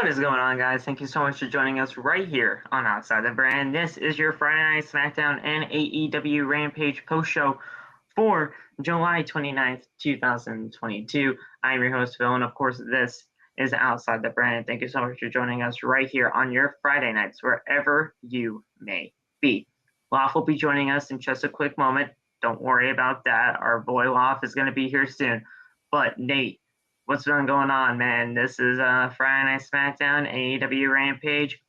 What is going on, guys? Thank you so much for joining us right here on Outside the Brand. This is your Friday Night SmackDown and AEW Rampage post show for July 29th, 2022. I'm your host, Phil, and of course, this is Outside the Brand. Thank you so much for joining us right here on your Friday nights, wherever you may be. Loff will be joining us in just a quick moment. Don't worry about that. Our boy Loff is going to be here soon. But Nate, what's been going on, man? This is Friday Night SmackDown, AEW Rampage.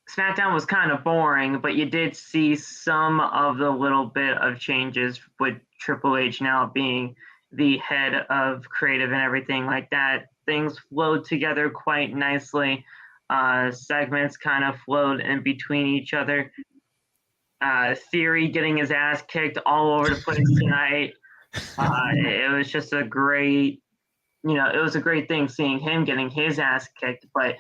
SmackDown was kind of boring, but you did see some of the little bit of changes with Triple H now being the head of creative and everything like that. Things flowed together quite nicely. Segments kind of flowed in between each other. Theory getting his ass kicked all over the place tonight. It was just a great, it was a great thing seeing him getting his ass kicked. But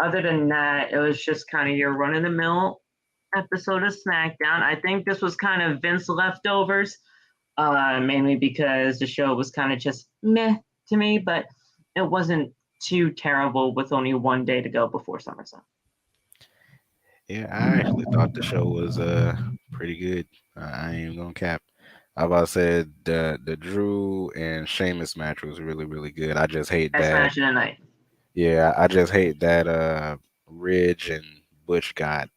other than that, it was just kind of your run-of-the-mill episode of SmackDown. I think this was kind of Vince leftovers, mainly because the show was kind of just meh to me, but it wasn't too terrible with only one day to go before SummerSlam. Yeah, I actually thought the show was pretty good. I ain't gonna cap. I about to say the Drew and Sheamus match was really good. I just hate Best that. match of the night. Yeah, I just hate that Ridge and Butch got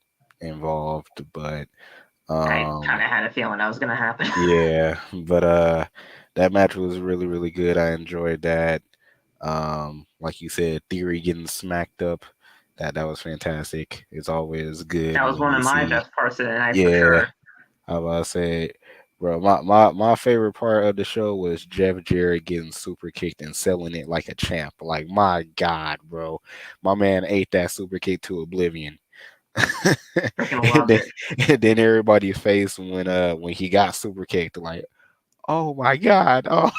involved, but I kind um of had a feeling that was going to happen. yeah, but that match was really good. I enjoyed that. Like you said, Theory getting smacked up. That was fantastic. It's always good That was when one you of my see. best parts of the night for Yeah, sure. I was about to say, bro, my favorite part of the show was Jeff Jarrett getting super kicked and selling it like a champ. Like, my God, bro. My man ate that super kick to oblivion. Freaking and loved then it. and then everybody's face when he got super kicked, like, oh my God. Oh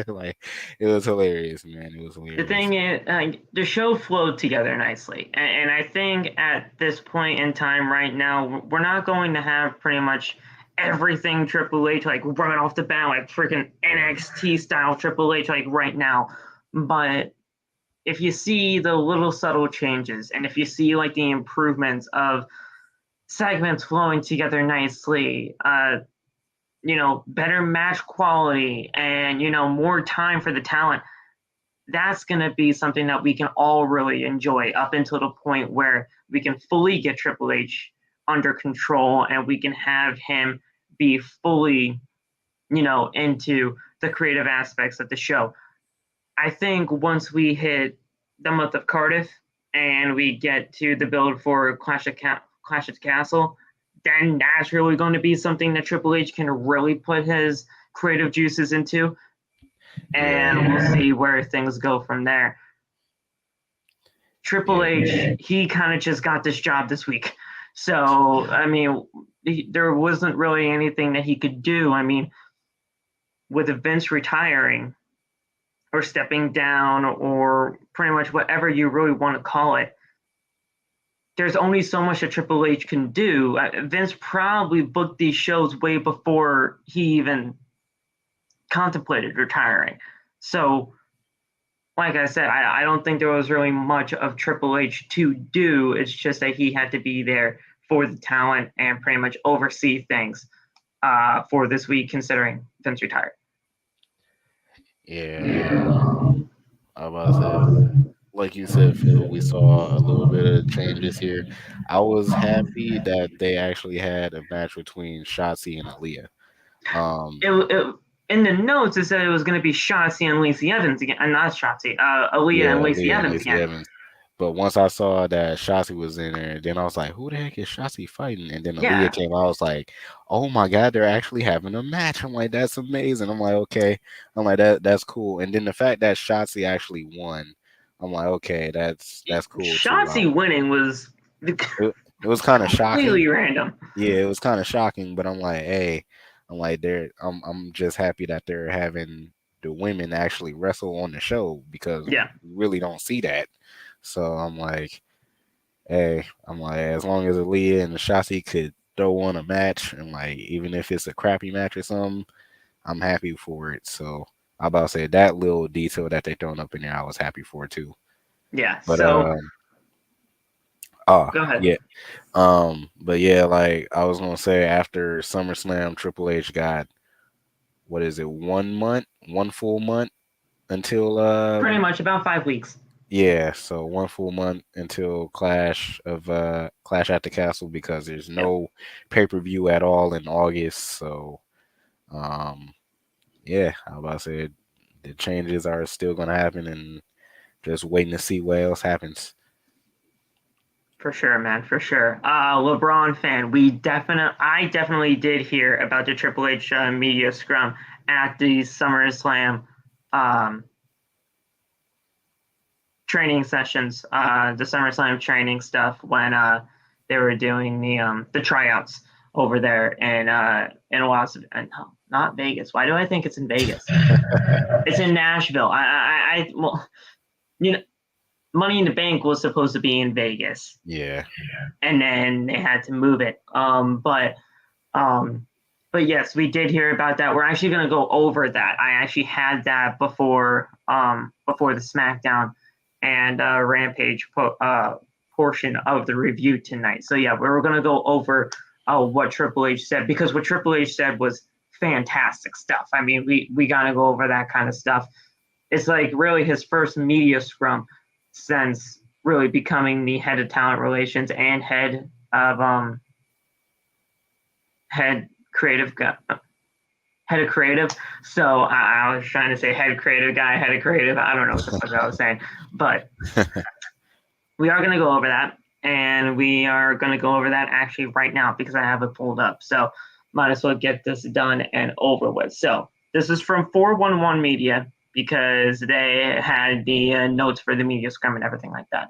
like it was hilarious, man. It was The hilarious. thing is, the show flowed together nicely, and I think at this point in time, right now, we're not going to have pretty much everything Triple H like right off the bat, like freaking NXT style Triple H, like right now. But if you see the little subtle changes, and if you see like the improvements of segments flowing together nicely, better match quality, and more time for the talent, that's going to be something that we can all really enjoy up until the point where we can fully get Triple H under control and we can have him be fully, into the creative aspects of the show. I think once we hit the month of Cardiff and we get to the build for Clash at Castle, then that's really going to be something that Triple H can really put his creative juices into, and we'll Yeah. see where things go from there. Triple Yeah. H, he kind of just got this job this week. So, I mean, there wasn't really anything that he could do. I mean, with Vince retiring or stepping down or pretty much whatever you really want to call it, there's only so much that Triple H can do. Vince probably booked these shows way before he even contemplated retiring. So, like I said, I don't think there was really much of Triple H to do. It's just that he had to be there for the talent and pretty much oversee things for this week, considering Vince retired. Yeah. I about to say, like you said, Phil, we saw a little bit of changes here. I was happy that they actually had a match between Shotzi and Aaliyah. Um, In the notes, it said it was going to be Shotzi and Lacey Evans again, and not Shotzi, Aaliyah and yeah, Lacey Aaliyah and Evans Lacey again. Evans. But once I saw that Shotzi was in there, then I was like, who the heck is Shotzi fighting? And then Aaliyah Yeah, came out, I was like, oh my God, they're actually having a match. I'm like, that's amazing. I'm like, okay. I'm like, that's cool. And then the fact that Shotzi actually won, I'm like, okay, that's cool too. Shotzi winning was It was kind of shocking. completely random. Yeah, it was kind of shocking, but I'm like, hey, I'm just happy that they're having the women actually wrestle on the show because Yeah, we really don't see that. So I'm like, hey, I'm like, as long as Aaliyah and Shotzi could throw on a match, and like, even if it's a crappy match or something, I'm happy for it. So I about to say that little detail that they thrown up in there, I was happy for too. Yeah. But So go ahead. yeah. But yeah, like I was gonna say, after SummerSlam, Triple H got, what is it, 1 month, 1 full month until Pretty much about 5 weeks. yeah, so 1 full month until Clash at the Castle, because there's Yep. no pay-per-view at all in August. So um yeah, I was about to say the changes are still gonna happen, and just waiting to see what else happens. For sure, man, for sure. LeBron fan, I definitely did hear about the Triple H media scrum at the SummerSlam um, training sessions, the SummerSlam training stuff when they were doing the tryouts over there in Las, not Vegas. Why do I think it's in Vegas? It's in Nashville. Well, you know, Money in the Bank was supposed to be in Vegas, Yeah. and then they had to move it. Um, but yes, we did hear about that. We're actually going to go over that. I actually had that before the SmackDown and Rampage portion of the review tonight. So yeah, we were going to go over what Triple H said, because what Triple H said was fantastic stuff. I mean, we got to go over that kind of stuff. It's like really his first media scrum since really becoming the head of talent relations and head creative head of creative. So I was trying to say head creative guy, head of creative. I don't know what the fuck I was saying, but we are going to go over that, and we are going to go over that actually right now because I have it pulled up. So might as well get this done and over with. So this is from 411 Media, because they had the notes for the media scrum and everything like that.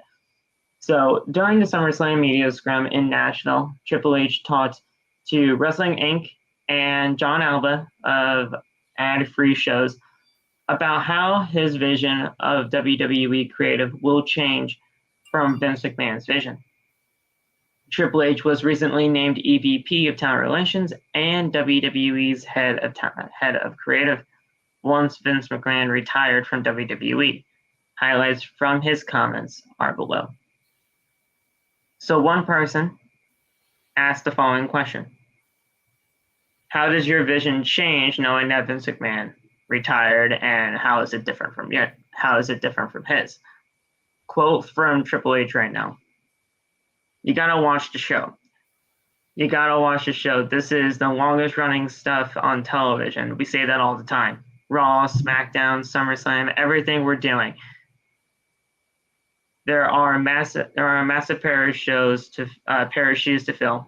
So during the SummerSlam media scrum in Nashville, Triple H talked to Wrestling Inc. and John Alba of Ad Free Shows about how his vision of WWE creative will change from Vince McMahon's vision. Triple H was recently named EVP of Talent Relations and WWE's head of creative once Vince McMahon retired from WWE. Highlights from his comments are below. So one person asked the following question: how does your vision change knowing that Vince McMahon retired, and how is it different from his? Quote from Triple H right now: you gotta watch the show. You gotta watch the show. This is the longest running stuff on television. We say that all the time. Raw, SmackDown, SummerSlam, everything we're doing. There are a massive pair of shoes to fill,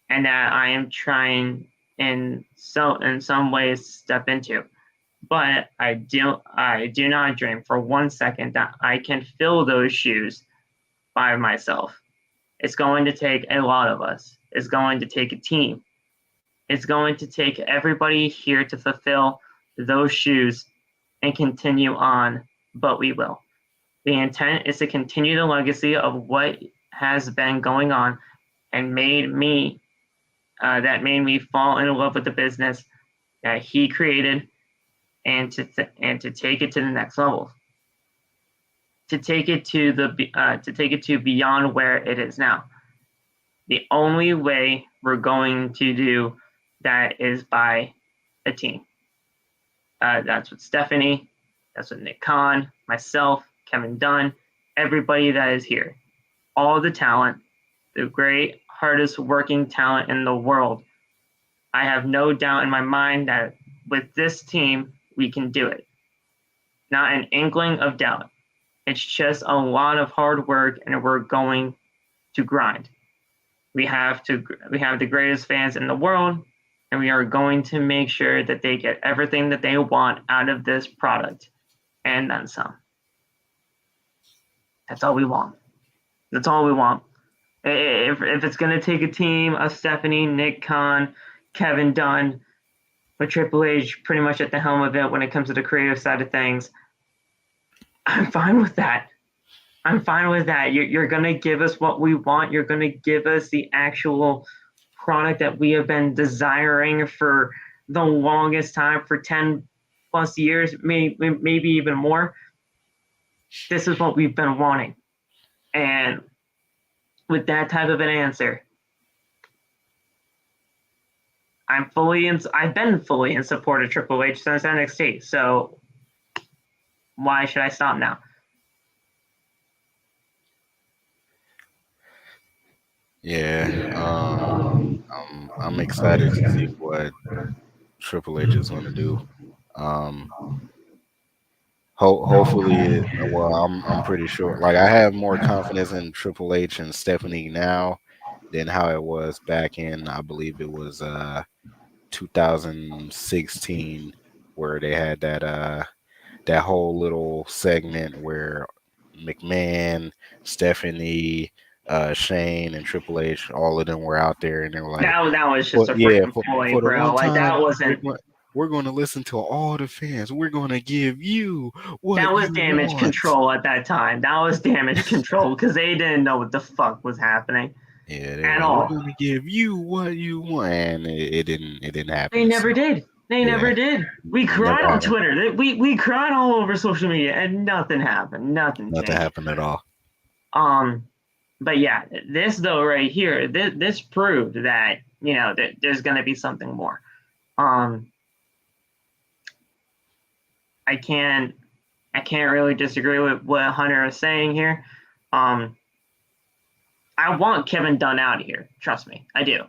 and that I am trying in some ways step into. But I do not dream for 1 second that I can fill those shoes by myself. It's going to take a lot of us. It's going to take a team. It's going to take everybody here to fulfill those shoes and continue on, but we will. The intent is to continue the legacy of what has been going on and made me fall in love with the business that he created, and to take it to the next level, to take it to beyond where it is now. The only way we're going to do that is by a team. That's with Stephanie, that's with Nick Khan, myself, Kevin Dunn, everybody that is here, all the talent, the great, hardest working talent in the world. I have no doubt in my mind that with this team, we can do it. Not an inkling of doubt. It's just a lot of hard work, and we're going to grind. We have the greatest fans in the world, and we are going to make sure that they get everything that they want out of this product, and then some. That's all we want. That's all we want. If it's going to take a team of Stephanie, Nick Khan, Kevin Dunn, with Triple H pretty much at the helm of it when it comes to the creative side of things, I'm fine with that. I'm fine with that. You're going to give us what we want. You're going to give us the actual product that we have been desiring for the longest time, for 10 plus years, maybe even more. This is what we've been wanting. And with that type of an answer, I've been fully in support of Triple H since NXT. So why should I stop now? Yeah, I'm excited to see what Triple H is going to do. Hopefully, well, I'm pretty sure. Like, I have more confidence in Triple H and Stephanie now than how it was back in, I believe it was 2016, where they had that whole little segment where McMahon, Stephanie, Shane, and Triple H, all of them were out there, and they were like, That was just "But a yeah, freaking ploy, for the bro. one Like time, that wasn't. we're going to listen to all the fans. We're going to give you what That was you damage want." control at that time. That was damage control because they didn't know what the fuck was happening Yeah, they were at like, "We're all. going to give you what you want," and it didn't happen. They never So did. They yeah, never did. We cried never on happened. Twitter. We cried all over social media, and nothing happened. Nothing Nothing changed. happened at all. But yeah, this though right here, this proved that that there's gonna be something more. I can't really disagree with what Hunter is saying here. I want Kevin Dunn out of here. Trust me, I do.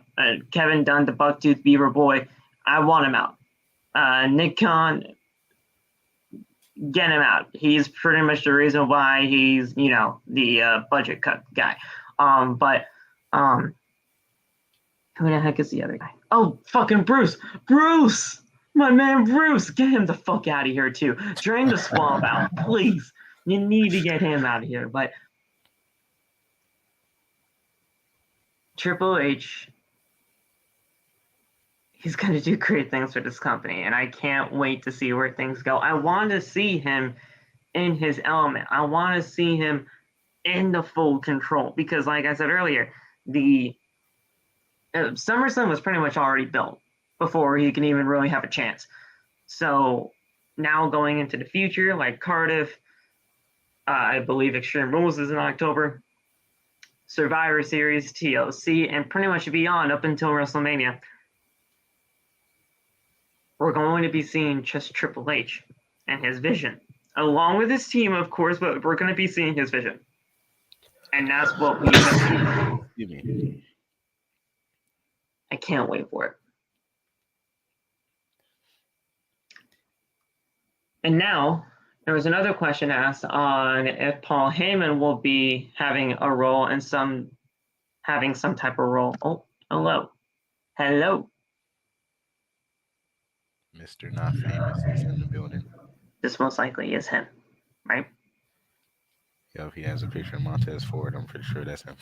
Kevin Dunn, the Bucktooth Beaver boy, I want him out. Nick Khan, get him out. He's pretty much the reason why he's the budget cut guy. But who the heck is the other guy? Oh, fucking Bruce. Bruce, my man Bruce, get him the fuck out of here too. Drain the swamp out, please. You need to get him out of here. But Triple H, he's going to do great things for this company, and I can't wait to see where things go. I want to see him in his element. I want to see him in the full control because, like I said earlier, the SummerSlam was pretty much already built before he can even really have a chance. So now going into the future, like Cardiff, I believe Extreme Rules is in October, Survivor Series, TLC, and pretty much beyond up until WrestleMania, we're going to be seeing just Triple H and his vision, along with his team, of course, but we're going to be seeing his vision. And that's what we have. Excuse me. I can't wait for it. And now, there was another question asked on if Paul Heyman will be having a role in having some type of role. Oh, hello. Mr. Not Famous is in the building. This most likely is him, right? Yeah, if he has a picture of Montez Ford, I'm pretty sure that's him.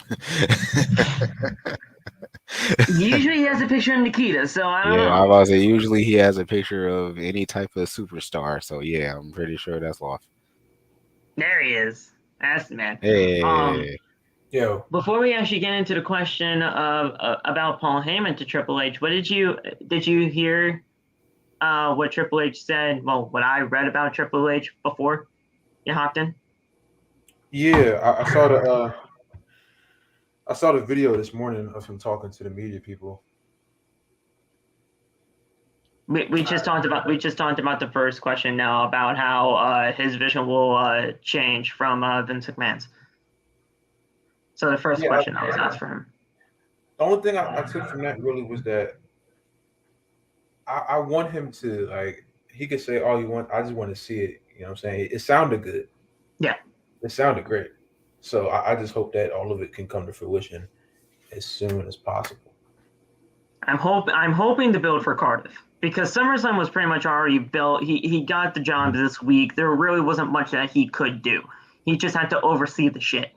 Usually he has a picture of Nikita, so I don't know. I was about to say, usually he has a picture of any type of superstar, so yeah, I'm pretty sure that's Loft. There he is. That's the man. Hey. Yo. Before we actually get into the question of about Paul Heyman to Triple H, what did you hear? What Triple H said? Well, what I read about Triple H before you hopped in. Yeah, I saw the video this morning of him talking to the media people. We just talked about the first question now about how his vision will change from Vince McMahon's. So the first question I was asked for him. The only thing I took from that really was that I want him to, like, he could say all you want. I just want to see it. You know what I'm saying? It sounded good. Yeah. It sounded great. So I just hope that all of it can come to fruition as soon as possible. I'm hoping to build for Cardiff because SummerSlam was pretty much already built. He got the job this week. There really wasn't much that he could do. He just had to oversee the shit.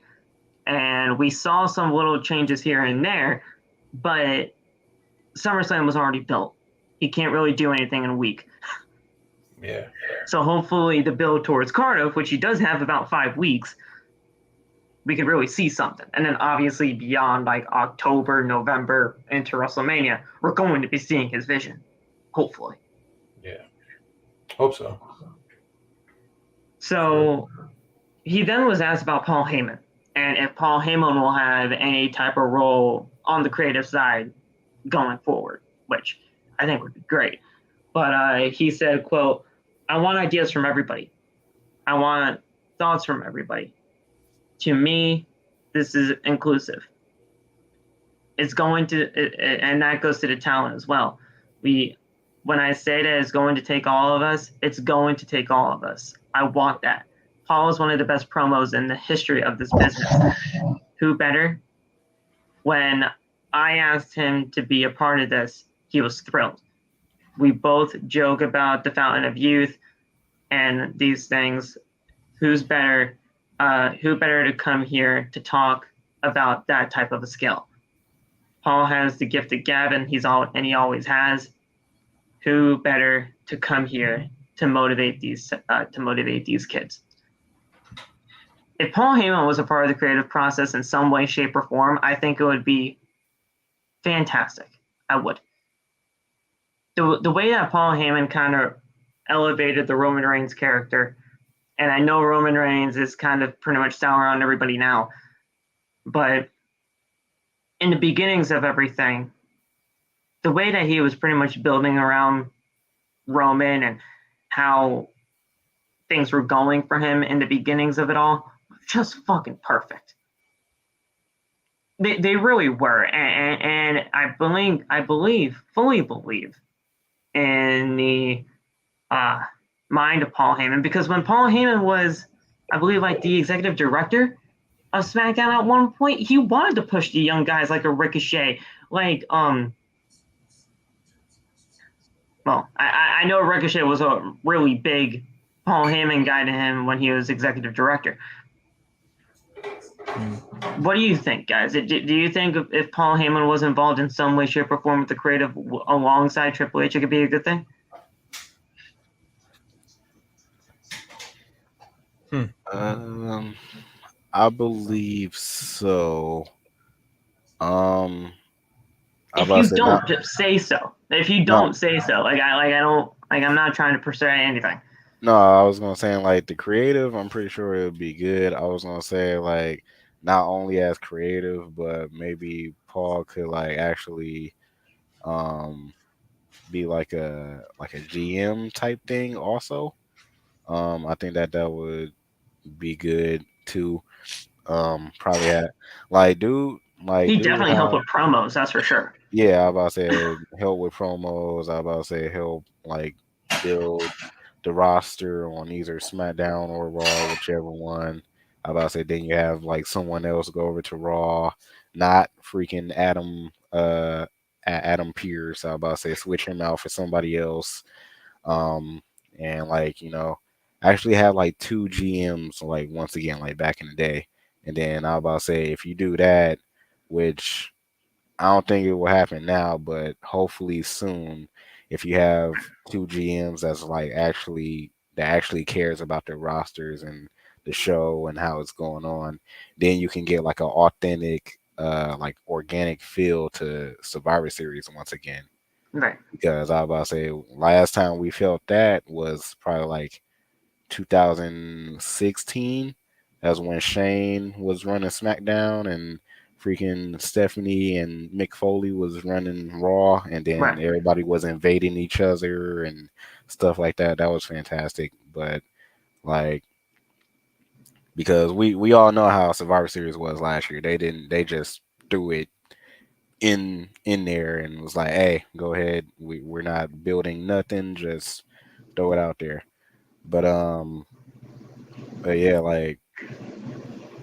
And we saw some little changes here and there, but SummerSlam was already built. He can't really do anything in a week. Yeah. So hopefully the build towards Cardiff, which he does have about 5 weeks, we could really see something. And then obviously beyond like October, November into WrestleMania, we're going to be seeing his vision. Hopefully. Yeah. Hope so. So he then was asked about Paul Heyman and if Paul Heyman will have any type of role on the creative side going forward, which I think would be great. But he said, quote, I want ideas from everybody. I want thoughts from everybody. To me, this is inclusive. It's going to, and that goes to the talent as well. When I say that it's going to take all of us, it's going to take all of us. I want that. Paul is one of the best promos in the history of this business. Who better? When I asked him to be a part of this, he was thrilled. We both joke about the Fountain of Youth and these things. Who better to come here to talk about that type of a skill? Paul has the gift of gab, and he always has. Who better to come here to motivate these kids? If Paul Heyman was a part of the creative process in some way, shape, or form, I think it would be fantastic. I would. The way that Paul Heyman kind of elevated the Roman Reigns character, and I know Roman Reigns is kind of pretty much sour on everybody now, but in the beginnings of everything, the way that he was pretty much building around Roman and how things were going for him in the beginnings of it all, just fucking perfect. They really were, and I fully believe in the mind of Paul Heyman, because when Paul Heyman was, I believe, like the executive director of SmackDown at one point, he wanted to push the young guys like a Ricochet, like well, I know Ricochet was a really big Paul Heyman guy to him when he was executive director. What do you think, guys? Do you think if Paul Heyman was involved in some way, shape, or form with the creative alongside Triple H, it could be a good thing? I believe so. If you don't, just say so. If you don't say so, I'm not trying to pursue anything. No, I was gonna say like the creative. I'm pretty sure it would be good. I was gonna say like not only as creative, but maybe Paul could like actually be like a GM type thing also. I think that would be good too. Probably had he definitely helped with promos, that's for sure. Yeah, I about to say help with promos. I about to say help like build the roster on either SmackDown or Raw, whichever one. I about to say then you have like someone else go over to Raw, not freaking Adam Pearce. I about to say switch him out for somebody else. And like actually have like two GMs like once again like back in the day. And then I about to say if you do that, which I don't think it will happen now, but hopefully soon, if you have two GMs that's like actually cares about their rosters and the show and how it's going on, then you can get like an authentic, like organic feel to Survivor Series once again. Right. Because I was about to say last time we felt that was probably like 2016. That's when Shane was running SmackDown and freaking Stephanie and Mick Foley was running Raw, and then everybody was invading each other and stuff like that. That was fantastic. But like, because we all know how Survivor Series was last year. They just threw it in there and was like, hey, go ahead. We're not building nothing, just throw it out there. But yeah, like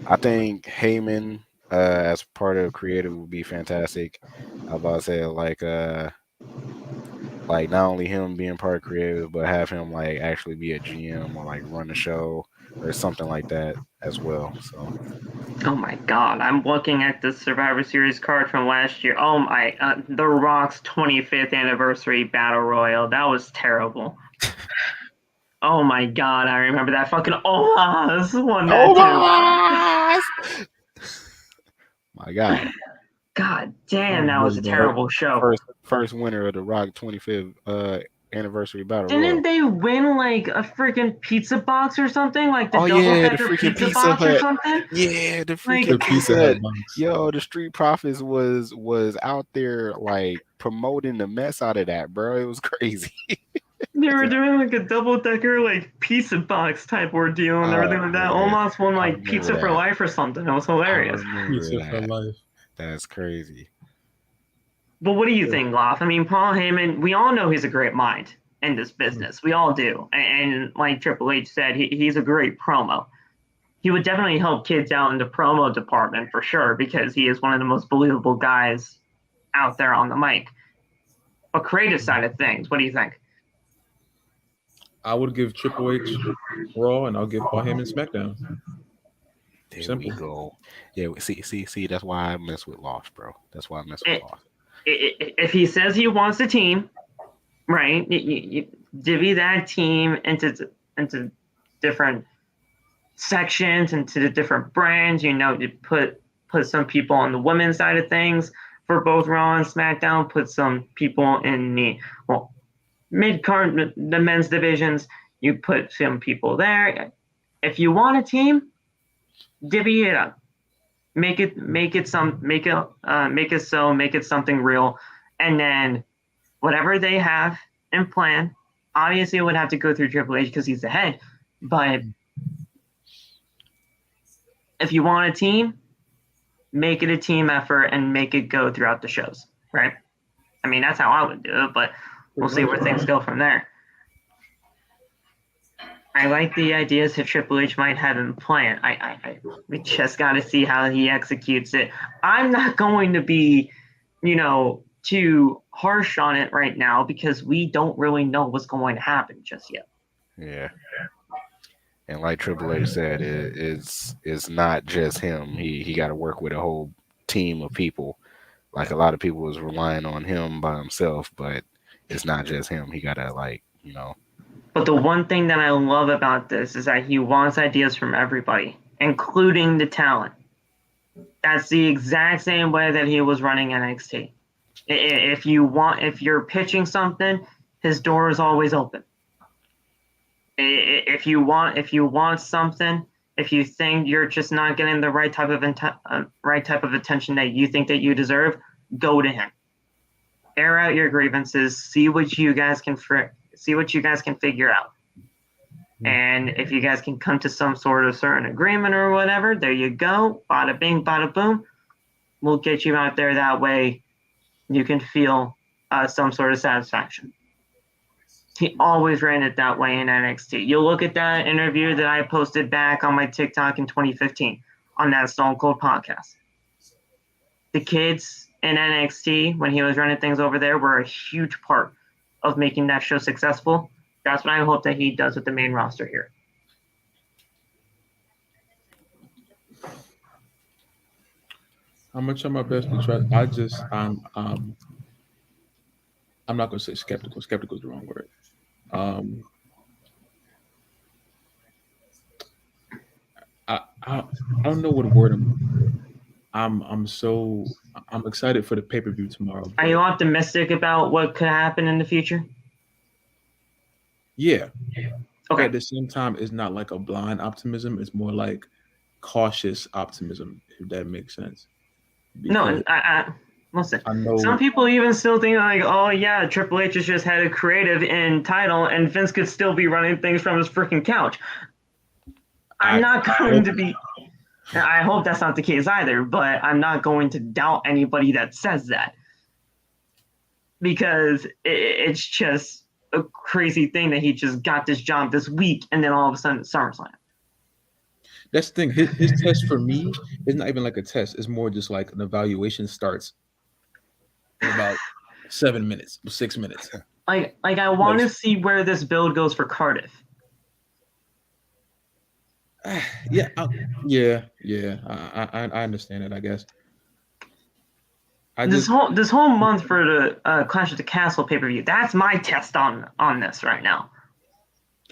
I think Heyman as part of creative would be fantastic. I was about to say like not only him being part of creative, but have him like actually be a GM or like run the show or something like that as well. So. Oh my God! I'm looking at the Survivor Series card from last year. Oh my! The Rock's 25th anniversary battle royal. That was terrible. Oh my God! I remember that fucking Omas won that too. My God. God damn, that was a terrible show. First winner of the Rock 25th anniversary battle Didn't royal. they win like a freaking pizza box or something? Like the Oh double yeah, the decker freaking pizza Pizza box or Hut. something? Yeah, the Like- freaking The Pizza Hut box. Yo, the Street Profits was out there like promoting the mess out of that, bro. It was crazy. They were doing like a double decker like pizza box type ordeal and everything like that. man. Almost won I like remember pizza for that. life or something. It was I hilarious. remember Pizza for that. life. That's crazy. But what do you think, Loff? I mean, Paul Heyman, we all know he's a great mind in this business. We all do. And like Triple H said, he's a great promo. He would definitely help kids out in the promo department for sure because he is one of the most believable guys out there on the mic. But creative side of things, what do you think? I would give Triple H Raw, and I'll give Paul Heyman SmackDown. There Simple. we go. Yeah, see. That's why I mess with Lost, bro. That's why I mess with Lost. If he says he wants a team, right? You divvy that team into different sections, into the different brands. You know, you put some people on the women's side of things for both Raw and SmackDown. Put some people in the mid card, the men's divisions. You put some people there. If you want a team, divvy it up. Make it something real, and then whatever they have in plan, obviously it would have to go through Triple H because he's the head. But if you want a team, make it a team effort and make it go throughout the shows, right? I mean, that's how I would do it, but we'll see where things go from there. I like the ideas that Triple H might have in plan. We just got to see how he executes it. I'm not going to be, too harsh on it right now because we don't really know what's going to happen just yet. Yeah. And like Triple H said, it's not just him. He got to work with a whole team of people. Like a lot of people was relying on him by himself, but it's not just him. He got to But the one thing that I love about this is that he wants ideas from everybody, including the talent. That's the exact same way that he was running NXT. If you're pitching something, his door is always open. If you want something, if you think you're just not getting the right type of attention that you think that you deserve, go to him. Air out your grievances. See what you guys can figure out. And if you guys can come to some sort of certain agreement or whatever, there you go. Bada bing, bada boom. We'll get you out there that way. You can feel some sort of satisfaction. He always ran it that way in NXT. You'll look at that interview that I posted back on my TikTok in 2015 on that Stone Cold podcast. The kids in NXT, when he was running things over there, were a huge part of making that show successful. That's what I hope that he does with the main roster here. How much of my best to try? I'm not gonna say skeptical. Skeptical is the wrong word. I don't know what word I'm excited for the pay-per-view tomorrow. Are you optimistic about what could happen in the future? Yeah. Okay. At the same time, it's not like a blind optimism. It's more like cautious optimism, if that makes sense. No, listen. I know Some people even still think like, oh yeah, Triple H is just head of creative in title, and Vince could still be running things from his freaking couch. I hope that's not the case either, but I'm not going to doubt anybody that says that because it's just a crazy thing that he just got this job this week and then all of a sudden it's SummerSlam. that's the thing. His test for me is not even like a test. It's more just like an evaluation starts in about 7 minutes, 6 minutes. Like I want to see where this build goes for Cardiff. Yeah. I understand it. I guess. This whole month for the Clash at the Castle pay-per-view, that's my test on this right now.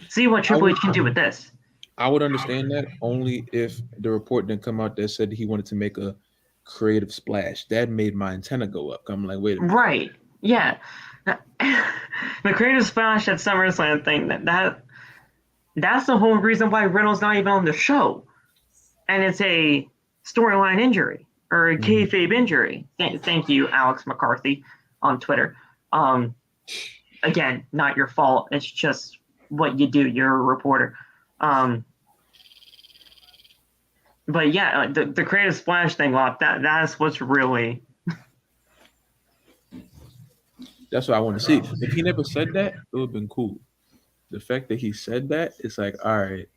See what Triple H can do with this. I would understand that only if the report didn't come out that said he wanted to make a creative splash. That made my antenna go up. I'm like, wait a minute. Right. Yeah. The creative splash at SummerSlam thing, that's the whole reason why Riddle's not even on the show. And it's a storyline injury or a kayfabe injury. Thank you, Alex McCarthy on Twitter. Again, not your fault. It's just what you do. You're a reporter. But yeah, the creative splash thing, that's what's really... That's what I want to see. If he never said that, it would have been cool. The fact that he said that, it's like, all right,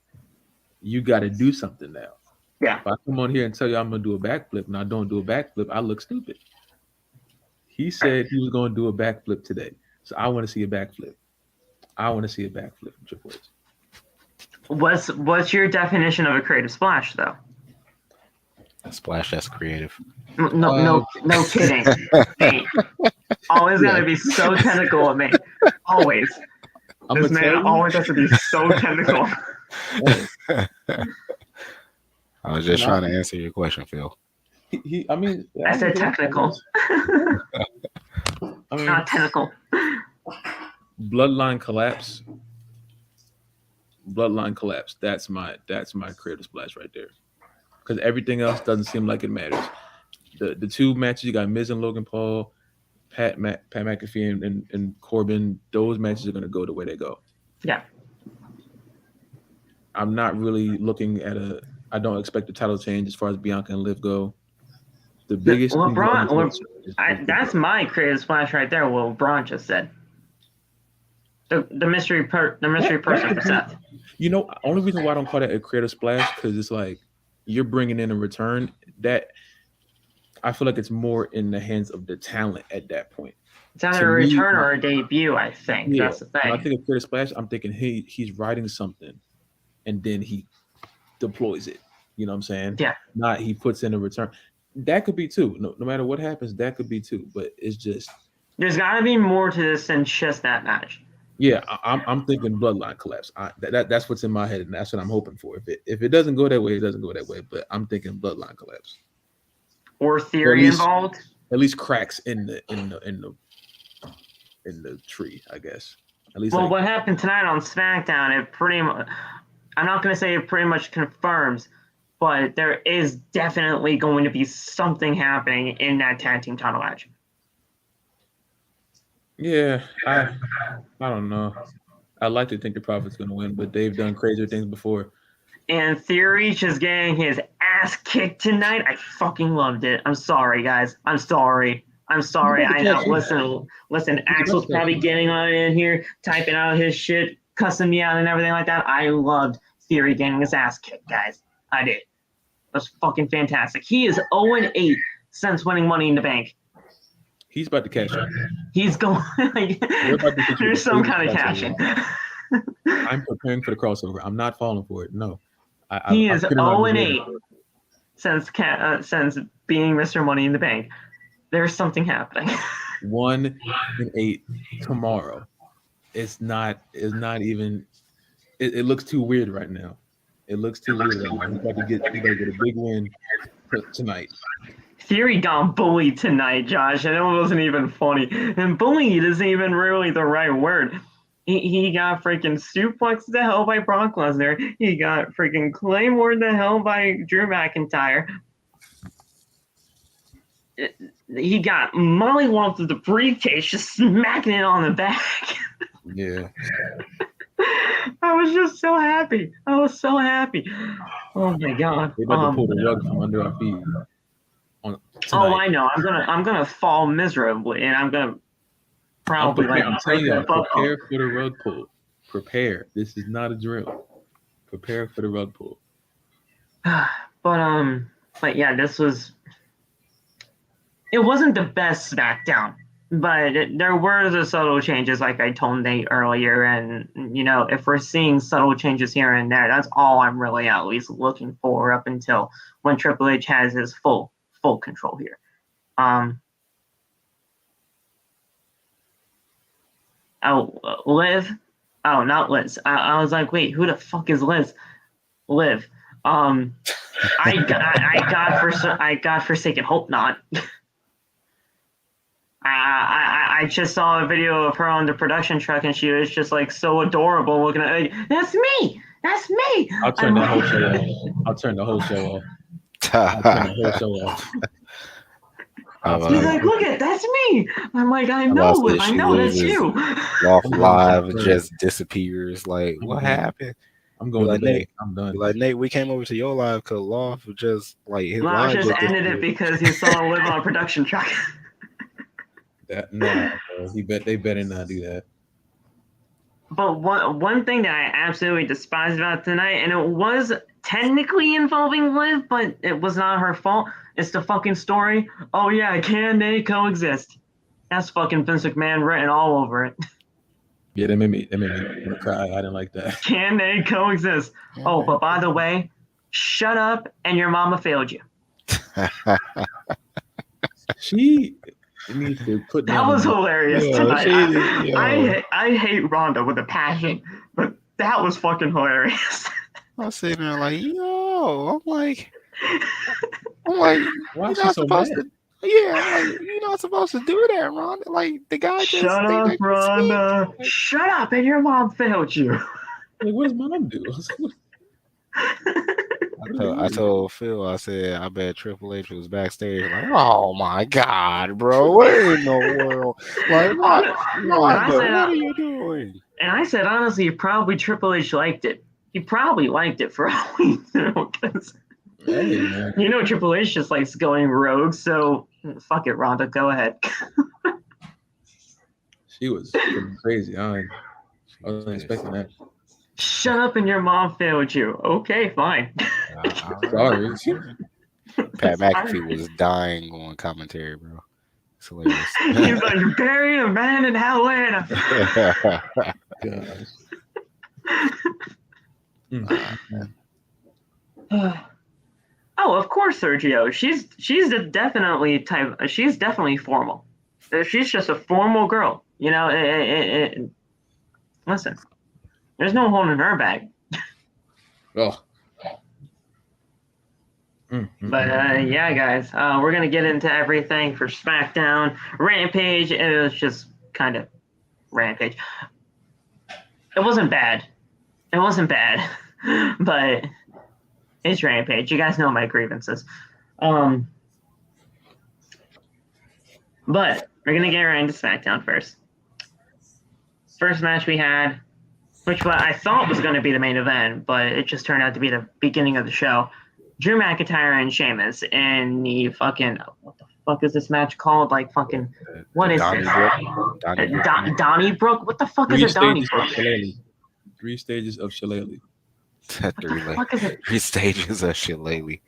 you got to do something now. Yeah. If I come on here and tell you I'm going to do a backflip and I don't do a backflip, I look stupid. He said he was going to do a backflip today. So I want to see a backflip. I want to see a backflip from Triple H. What's your definition of a creative splash, though? A splash that's creative. No kidding. Hey, always gotta be so technical with me. Always. This man always has to be so technical. I was just trying to answer your question, Phil. I said technical. Not technical. Bloodline collapse. That's my creative splash right there. Because everything else doesn't seem like it matters. The two matches you got, Miz and Logan Paul, Pat McAfee and Corbin, those matches are going to go the way they go. Yeah. I'm not really looking at I don't expect a title change as far as Bianca and Liv go. The biggest that's my creative splash right there. What Braun just said. The mystery person for Seth. You know, only reason why I don't call that a creative splash, because it's like you're bringing in a return that I feel like it's more in the hands of the talent at that point. It's either a return or a debut, I think. Yeah, that's the thing. When I think of creative splash, I'm thinking, hey, he's writing something and then he deploys it. You know what I'm saying? Yeah. Not he puts in a return. That could be too. No matter what happens, that could be too. But it's just there's got to be more to this than just that match. Yeah, I'm thinking bloodline collapse. That's what's in my head, and that's what I'm hoping for. If it doesn't go that way, it doesn't go that way. But I'm thinking bloodline collapse. Or Theory involved. At least cracks in the tree, I guess. At least. Well, what happened tonight on SmackDown? It pretty much. I'm not going to say it pretty much confirms, but there is definitely going to be something happening in that tag team title match. Yeah, I don't know. I like to think the Prophet's going to win, but they've done crazier things before. And Theory just getting his ass kicked tonight. I fucking loved it. I'm sorry, guys. I'm sorry. I know. Listen. Axel's probably getting on in here, typing out his shit, cussing me out and everything like that. I loved Theory getting his ass kicked, guys. I did. It was fucking fantastic. He is 0-8 since winning Money in the Bank. He's about to cash in. He's going. There's some kind of cash in. I'm preparing for the crossover. I'm not falling for it. No. He is 0-8 since being Mr. Money in the Bank. There's something happening. 1-8 tomorrow. It's not even. It looks too weird right now. It looks too weird right now. He's about to get a big win tonight. Theory got bullied tonight, Josh, and it wasn't even funny. And bullied isn't even really the right word. He got freaking suplexed to hell by Brock Lesnar. He got freaking Claymore to hell by Drew McIntyre. He got mollywopped with the briefcase, just smacking it on the back. Yeah. I was just so happy. Oh my god. They about to pull the rug from under our feet. Oh, I know. I'm gonna fall miserably, and I'm gonna probably I'm telling you, prepare for the rug pull. Prepare. This is not a drill. Prepare for the rug pull. But yeah, this was. It wasn't the best SmackDown, but there were the subtle changes, like I told Nate earlier, and if we're seeing subtle changes here and there, that's all I'm really at least looking for up until when Triple H has his full control here. Liv. Oh, not Liz. I was like, wait, who the fuck is Liz? Liv. I God forsaken hope not. I I just saw a video of her on the production truck, and she was just like so adorable, looking at like, that's me. That's me. I'll turn the whole show off. I'll turn the whole show off. He's like, look at that's me. I'm like, I know that's you. Off live just disappears. Like, what happened? I'm going like to Nate. I'm done. Like, Nate, we came over to your live because Loft just like his Loft live just ended it because he saw him live on a production truck. They better not do that. But one thing that I absolutely despise about tonight, and it was technically involving Liv, but it was not her fault. It's the fucking story. Oh yeah, can they coexist? That's fucking Vince McMahon written all over it. Yeah, that made me cry. I didn't like that. Can they coexist? Oh, but by the way, shut up and your mama failed you. She needs to put that was hilarious tonight. I hate Ronda with a passion, but that was fucking hilarious. I was sitting there like, yo, I'm like, why you're not supposed to? Yeah, like, you're not supposed to do that, Ronda. Like, the guy just shut up, Ronda. Shut up, and your mom failed you. Like, what does mom do? I told Phil, I said, I bet Triple H was backstage. Like, oh my God, bro, what in the world? Like, what are you doing? And I said, honestly, probably Triple H liked it. He probably liked it for all we know, because Triple H just likes going rogue. So fuck it, Ronda, go ahead. She was crazy. I wasn't expecting that. Shut up and your mom failed you. Okay, fine. Sorry. Pat McAfee was dying on commentary, bro. It's hilarious. He's like, burying a man in Atlanta. Oh, of course, Sergio. She's definitely formal. She's just a formal girl. Listen, there's no holding her back. Oh. But yeah, guys, we're gonna get into everything for SmackDown. Rampage. It was just kind of Rampage. It wasn't bad, but it's Rampage. You guys know my grievances. But we're gonna get right into SmackDown first. First match we had, which I thought was going to be the main event, but it just turned out to be the beginning of the show. Drew McIntyre and Sheamus in the fucking, what the fuck is this match called? Like fucking, what is it? Donnybrook? What the fuck is a Donnybrook? 3 stages of Shillelagh. Three stages of Shillelagh.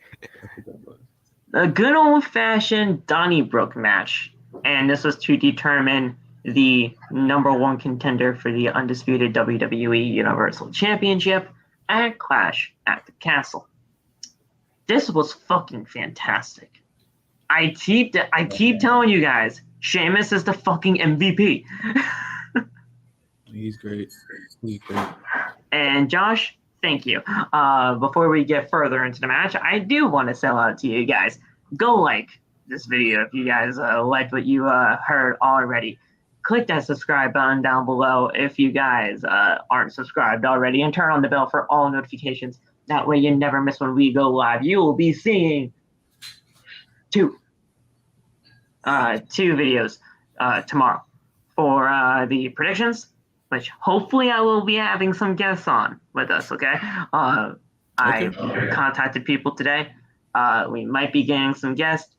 A good old-fashioned Donnybrook match. And this was to determine the number 1 contender for the undisputed WWE Universal Championship at Clash at the Castle. This was fucking fantastic. I keep telling you guys, Sheamus is the fucking MVP. He's great. And Josh, thank you. Before we get further into the match, I do want to sell out to you guys. Go like this video if you guys liked what you heard already. Click that subscribe button down below if you guys aren't subscribed already, and turn on the bell for all notifications. That way you never miss when we go live. You will be seeing two videos tomorrow for the predictions, which hopefully I will be having some guests on with us, okay? I contacted people today. We might be getting some guests.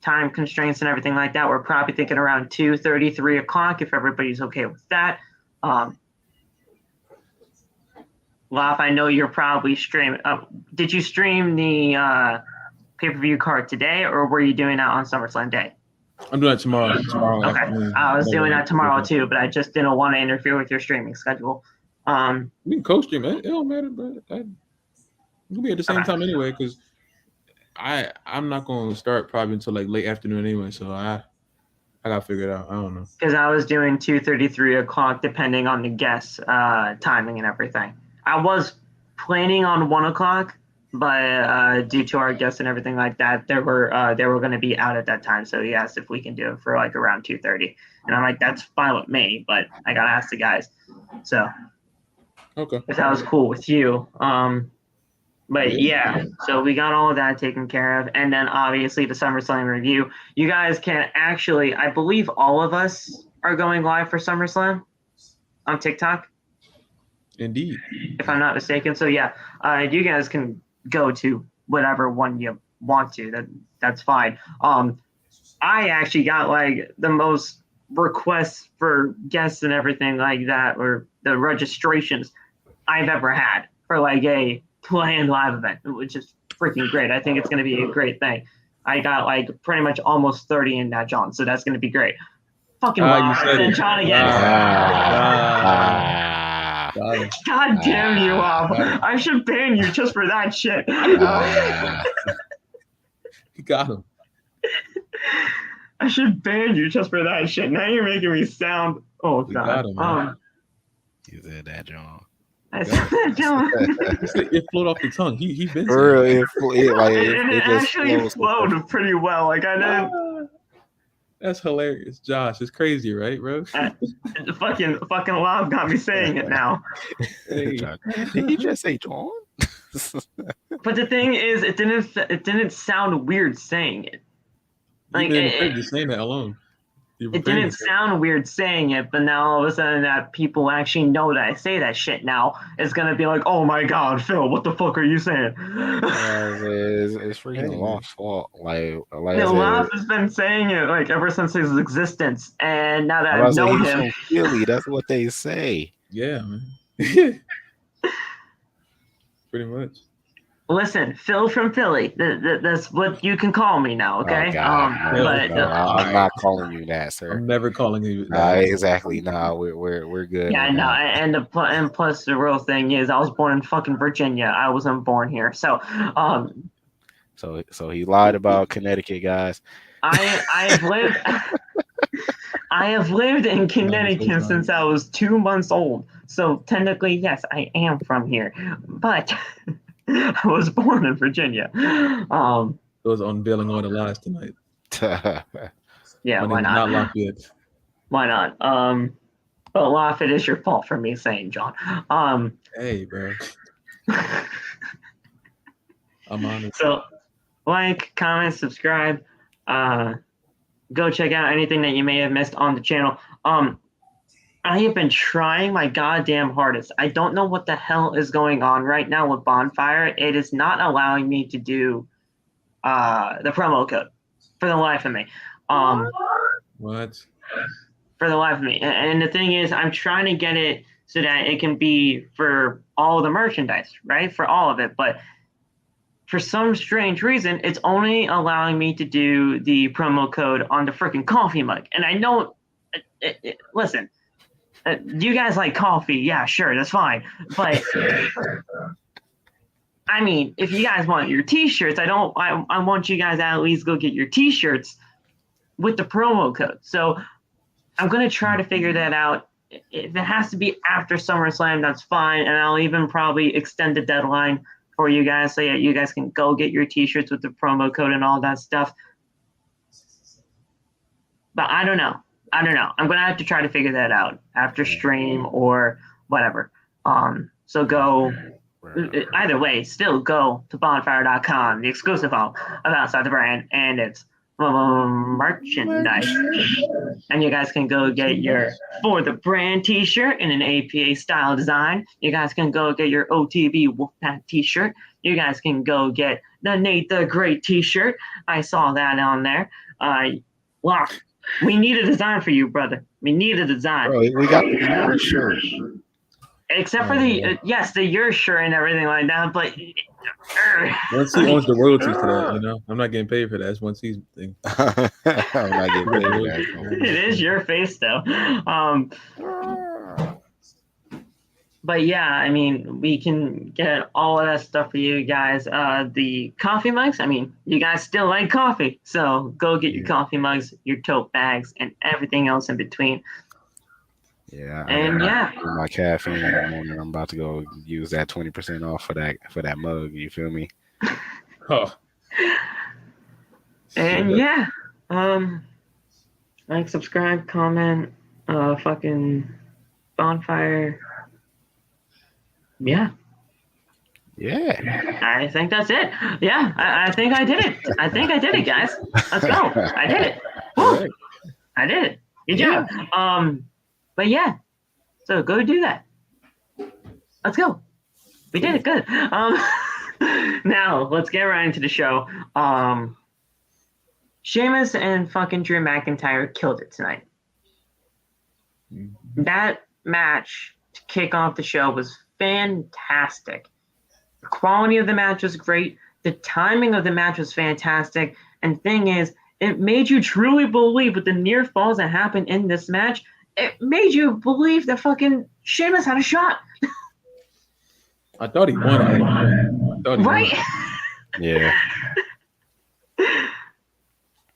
Time constraints and everything like that. We're probably thinking around 2:30, 3 o'clock if everybody's okay with that. Loff, I know you're probably streaming. Did you stream the pay-per-view card today, or were you doing that on SummerSlam Day? I'm doing that tomorrow. Okay. I was doing that tomorrow too, but I just didn't want to interfere with your streaming schedule. We can co-stream it. It don't matter, but we'll be at the same time anyway, because I'm not going to start probably until like late afternoon anyway, so I got to figure it out. I don't know. Because I was doing 2:30, 3 o'clock, depending on the guests' timing and everything. I was planning on 1 o'clock, but due to our guests and everything like that, they were going to be out at that time. So he asked if we can do it for like around 2:30, and I'm like, that's fine with me, but I gotta ask the guys. So Okay. if that was cool with you, but yeah, so we got all of that taken care of, and then obviously the SummerSlam review. You guys can actually, I believe, all of us are going live for SummerSlam on TikTok, Indeed. if I'm not mistaken. So yeah, you guys can go to whatever one you want to. That's fine. I actually got like the most requests for guests and everything like that, or the registrations I've ever had for like a planned live event, which is freaking great. I think it's going to be a great thing. I got like pretty much almost 30 in that, John. So that's going to be great. Fucking You said it. John again. God damn you, Wow. I should ban you just for that shit. You got him. I should ban you just for that shit. Now you're making me sound. Oh, We God. got him, man. You said that, John. I said that, John. It flowed off the tongue. He's been For saying real, It just actually flows. flowed pretty well. Like, I didn't. That's hilarious, Josh. It's crazy, right, bro? Fucking Lob got me saying it now. Hey. Did you just say John? But the thing is, it didn't sound weird saying it. Like, Just saying that alone. It didn't sound weird saying it, but now all of a sudden that people actually know that I say that shit now, it's gonna be like, oh my God, Phil, what the fuck are you saying? It's freaking Loft's fault. Like Loft has been saying it like ever since his existence, and now that I know he's him, from Philly, that's what they say. Yeah, man. Pretty much. listen, Phil from Philly, that's what you can call me now, okay? Oh, God, but I'm not calling you that, sir. I'm never calling you that. Exactly. No, we're good. Yeah, no, and plus the real thing is, I was born in fucking Virginia. I wasn't born here, so So he lied about Connecticut, guys. I have lived in Connecticut since I was 2 months old. So technically, yes, I am from here, but I was born in Virginia. Those unveiling all the lies tonight. Yeah, why not? Not Lafayette. Why not? But Lafayette is your fault for me saying John. Hey, bro. I'm honest. So, like, comment, subscribe. Go check out anything that you may have missed on the channel. I have been trying my goddamn hardest. I don't know what the hell is going on right now with Bonfire. It is not allowing me to do the promo code for the life of me. What? For the life of me. And the thing is, I'm trying to get it so that it can be for all the merchandise, right? For all of it. But for some strange reason, it's only allowing me to do the promo code on the freaking coffee mug. And I know, listen, you guys like coffee? Yeah, sure, that's fine. But I mean, if you guys want your T-shirts, I want you guys to at least go get your T-shirts with the promo code. So I'm gonna try to figure that out. If it has to be after SummerSlam, that's fine, and I'll even probably extend the deadline for you guys so that you guys can go get your T-shirts with the promo code and all that stuff. But I don't know. I'm gonna have to try to figure that out after stream or whatever. So go. Either way, still go to bonfire.com, the exclusive home of Outside the Brand, and it's merchandise. And you guys can go get your For the Brand t-shirt in an APA style design. You guys can go get your OTB Wolfpack t-shirt. You guys can go get the Nate the Great t-shirt. I saw that on there. Well, we need a design for you, brother. We need a design. Bro, we got the shirt. Except for the your shirt and everything like that, but once he owns the royalties to that, I'm not getting paid for that. It's one season thing. I'm not getting paid for that. It is your face though. But yeah, I mean, we can get all of that stuff for you guys. The coffee mugs, I mean, you guys still like coffee, so go get your coffee mugs, your tote bags, and everything else in between. Yeah, and my caffeine in the morning. I'm about to go use that 20% off for that mug. You feel me? Oh. And yeah, like, subscribe, comment, fucking bonfire. Yeah. Yeah. I think that's it. Yeah, I think I did it. I think I did it, guys. Let's go. I did it. All Woo. right. I did it. Good Yeah. job. But yeah, so go do that. Let's go. We did it. Good. Now let's get right into the show. Sheamus and fucking Drew McIntyre killed it tonight. That match to kick off the show was fantastic. The quality of the match was great. The timing of the match was fantastic. And thing is, it made you truly believe with the near falls that happened in this match. It made you believe that fucking Sheamus had a shot. I thought he won. I thought he Right? won. Yeah.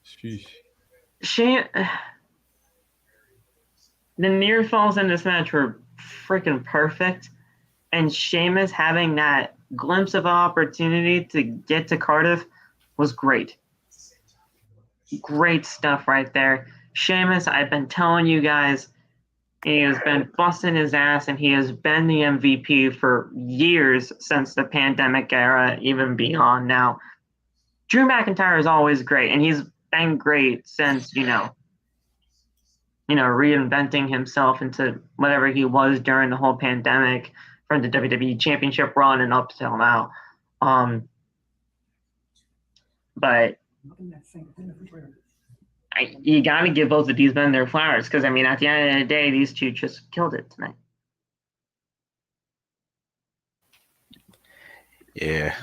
Sheesh. The near falls in this match were freaking perfect. And Sheamus having that glimpse of opportunity to get to Cardiff was great. Great stuff right there. Sheamus, I've been telling you guys, he has been busting his ass, and he has been the MVP for years since the pandemic era, even beyond now. Drew McIntyre is always great, and he's been great since, reinventing himself into whatever he was during the whole pandemic, from the WWE Championship run and up till now. But you got to give both of these men their flowers, because, at the end of the day, these two just killed it tonight. Yeah.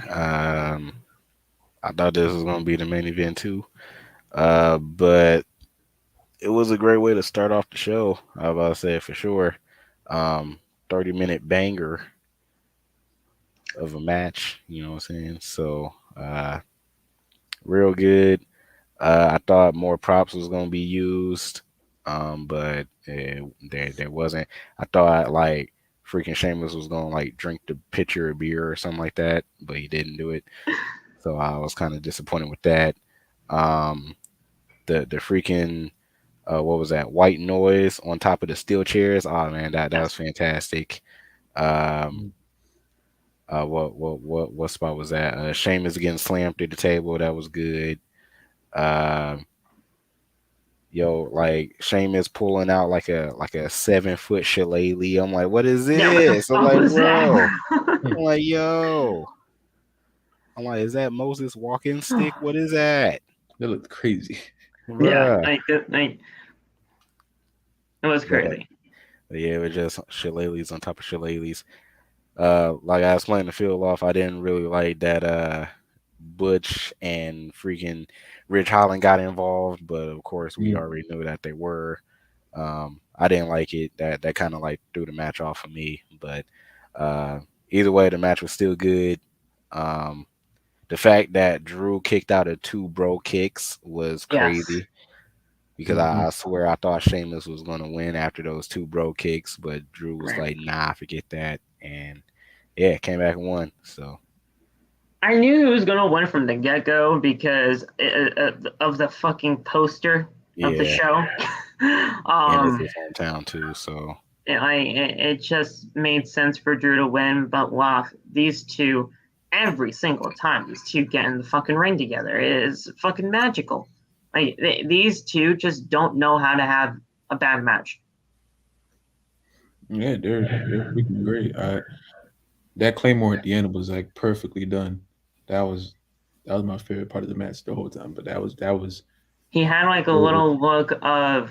I thought this was going to be the main event too. But it was a great way to start off the show. I was about to say, for sure. 30-minute banger of a match, you know what I'm saying? So, real good. I thought more props was going to be used, but there wasn't. I thought, like, freaking Sheamus was going to, like, drink the pitcher of beer or something like that, but he didn't do it. So I was kind of disappointed with that. The freaking what was that, white noise on top of the steel chairs? Oh man, that was fantastic. What spot was that? Sheamus getting slammed through the table. That was good. Like Sheamus pulling out like a 7-foot shillelagh. I'm like, what is this? Yeah, I'm like, was bro. that? I'm like, yo. I'm like, is that Moses walking stick? What is that? That looked crazy. Bruh. Yeah, it was crazy. But yeah, it was just shillelaghs on top of shillelaghs. Like I was playing the field off, I didn't really like that Butch and freaking Rich Holland got involved, but of course we already knew that they were. I didn't like it. That kind of like threw the match off for me. But either way, the match was still good. The fact that Drew kicked out of 2 bro kicks was crazy. Yes. Because I swear I thought Sheamus was going to win after those 2 bro kicks, but Drew was like, nah, forget that. And yeah, came back and won. So I knew he was going to win from the get-go because of the fucking poster of the show. and it's his hometown too, so it just made sense for Drew to win. But wow, these two, every single time these two get in the fucking ring together, it is fucking magical. Like, these two just don't know how to have a bad match. Yeah, they're freaking great. That Claymore at the end was like perfectly done. That was my favorite part of the match the whole time. But that was. He had like a little look of,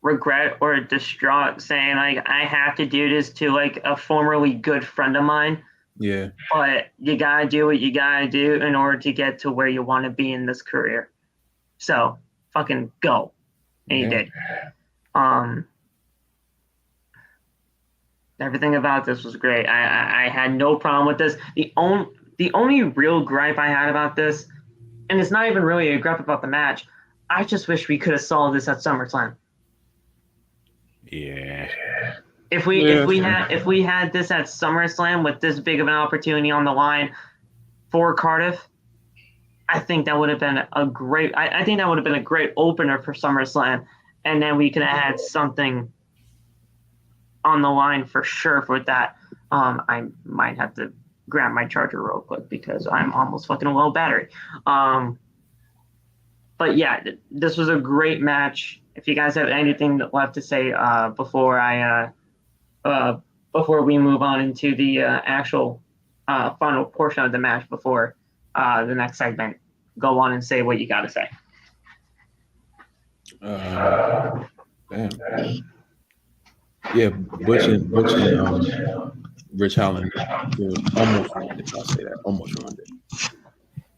regret or distraught, saying like, I have to do this to like a formerly good friend of mine. Yeah. But you gotta do what you gotta do in order to get to where you want to be in this career. So fucking go. And he did. Everything about this was great. I had no problem with this. The only real gripe I had about this, and it's not even really a gripe about the match, I just wish we could have saw this at SummerSlam. yeah. If we had this at SummerSlam with this big of an opportunity on the line, for Cardiff, I think that would have been a great. I think that would have been a great opener for SummerSlam, and then we could have had something on the line for sure with that. I might have to grab my charger real quick because I'm almost fucking low battery. But yeah, this was a great match. If you guys have anything left to say before we move on into the actual final portion of the match before the next segment, go on and say what you got to say. Damn. Yeah, Butch and Rich Holland almost ruined it. I'll say that. Almost ruined it.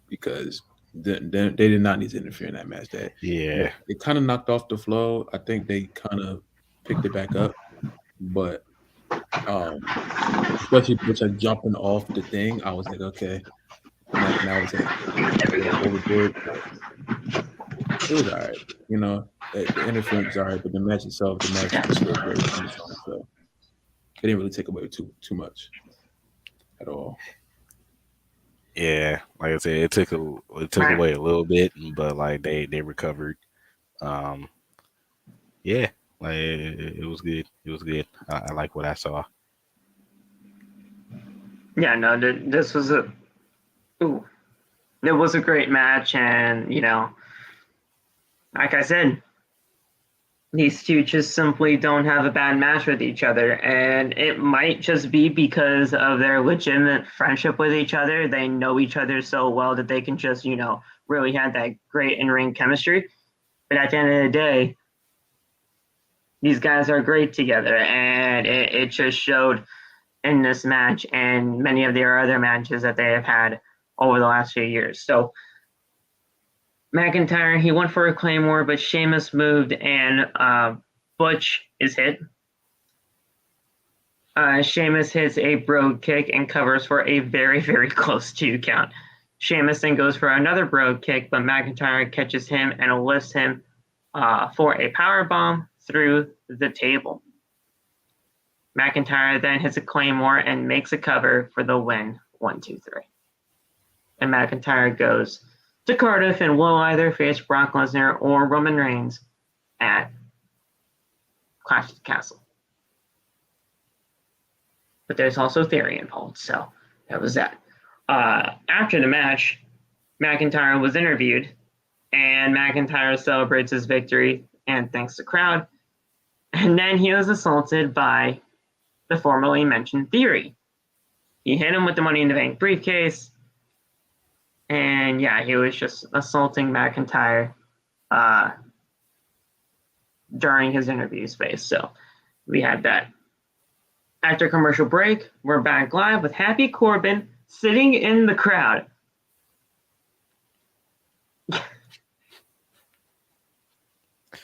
Because they did not need to interfere in that match. It kind of knocked off the flow. I think they kind of picked it back up. But especially Butch jumping off the thing, I was like, okay. Now it's overboard. It was all right. You know, the interference was all right, but the match itself, was still great. So it didn't really take away too much at all. Yeah, like I said, it took away a little bit, but like they recovered. Yeah, like it was good. It was good. I like what I saw. Yeah, no, this was it was a great match, and you know, like I said, these two just simply don't have a bad match with each other, and it might just be because of their legitimate friendship with each other. They know each other so well that they can just, you know, really have that great in-ring chemistry. But at the end of the day, these guys are great together, and it just showed in this match and many of their other matches that they have had over the last few years. So McIntyre, he went for a Claymore, but Sheamus moved and Butch is hit. Sheamus hits a brogue kick and covers for a very, very close 2 count. Sheamus then goes for another brogue kick, but McIntyre catches him and lifts him for a powerbomb through the table. McIntyre then hits a Claymore and makes a cover for the win, 1, 2, 3. And McIntyre goes to Cardiff and will either face Brock Lesnar or Roman Reigns at Clash at the Castle. But there's also theory involved, so that was that. After the match, McIntyre was interviewed, and McIntyre celebrates his victory and thanks the crowd. And then he was assaulted by the formerly mentioned Theory. He hit him with the Money in the Bank briefcase. And yeah, he was just assaulting McIntyre during his interview space. So we had that. After commercial break, we're back live with Happy Corbin sitting in the crowd.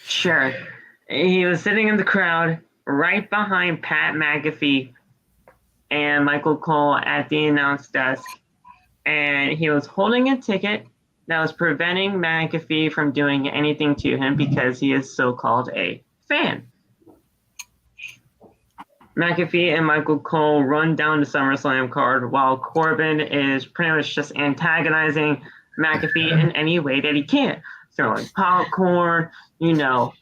Sure. He was sitting in the crowd right behind Pat McAfee and Michael Cole at the announce desk. And he was holding a ticket that was preventing McAfee from doing anything to him because he is so-called a fan. McAfee and Michael Cole run down the SummerSlam card while Corbin is pretty much just antagonizing McAfee in any way that he can. Throwing popcorn, you know,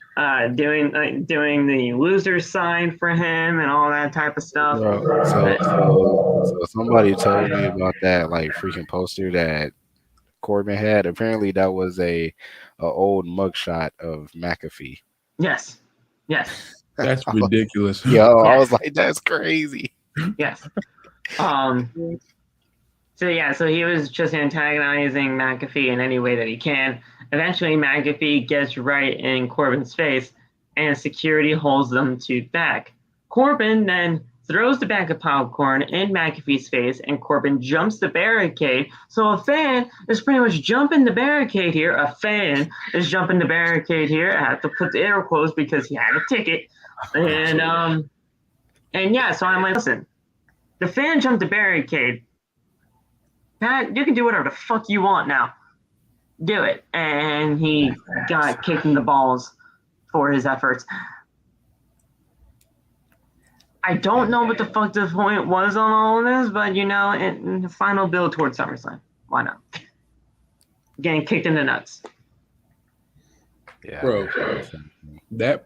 doing the loser sign for him and all that type of stuff. So somebody told me about that like freaking poster that Corbin had. Apparently that was a old mugshot of McAfee. Yes. That's ridiculous. I was like, that's crazy. Yes. So he was just antagonizing McAfee in any way that he can. Eventually, McAfee gets right in Corbin's face, and security holds them back. Corbin then throws the bag of popcorn in McAfee's face, and Corbin jumps the barricade. So a fan is pretty much jumping the barricade here. I have to put the air quotes because he had a ticket. And yeah, so I'm like, listen, the fan jumped the barricade. Pat, you can do whatever the fuck you want now. Do it. And he got kicked in the balls for his efforts. I don't know what the fuck the point was on all of this, but you know, in the final build towards SummerSlam. Why not? Getting kicked in the nuts. Yeah, Bro, that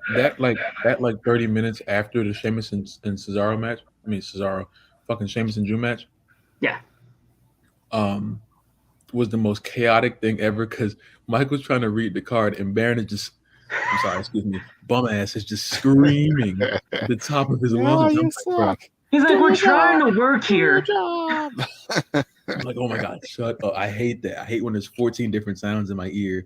30 minutes after the Sheamus and Cesaro match. I mean fucking Sheamus and Drew match. Yeah. Was the most chaotic thing ever because Mike was trying to read the card and Baron is just, I'm sorry, excuse me, bum ass is just screaming at the top of his lungs. you I'm suck. He's like, we're trying to work here. Job. I'm like, oh my God, shut up. I hate that. I hate when there's 14 different sounds in my ear.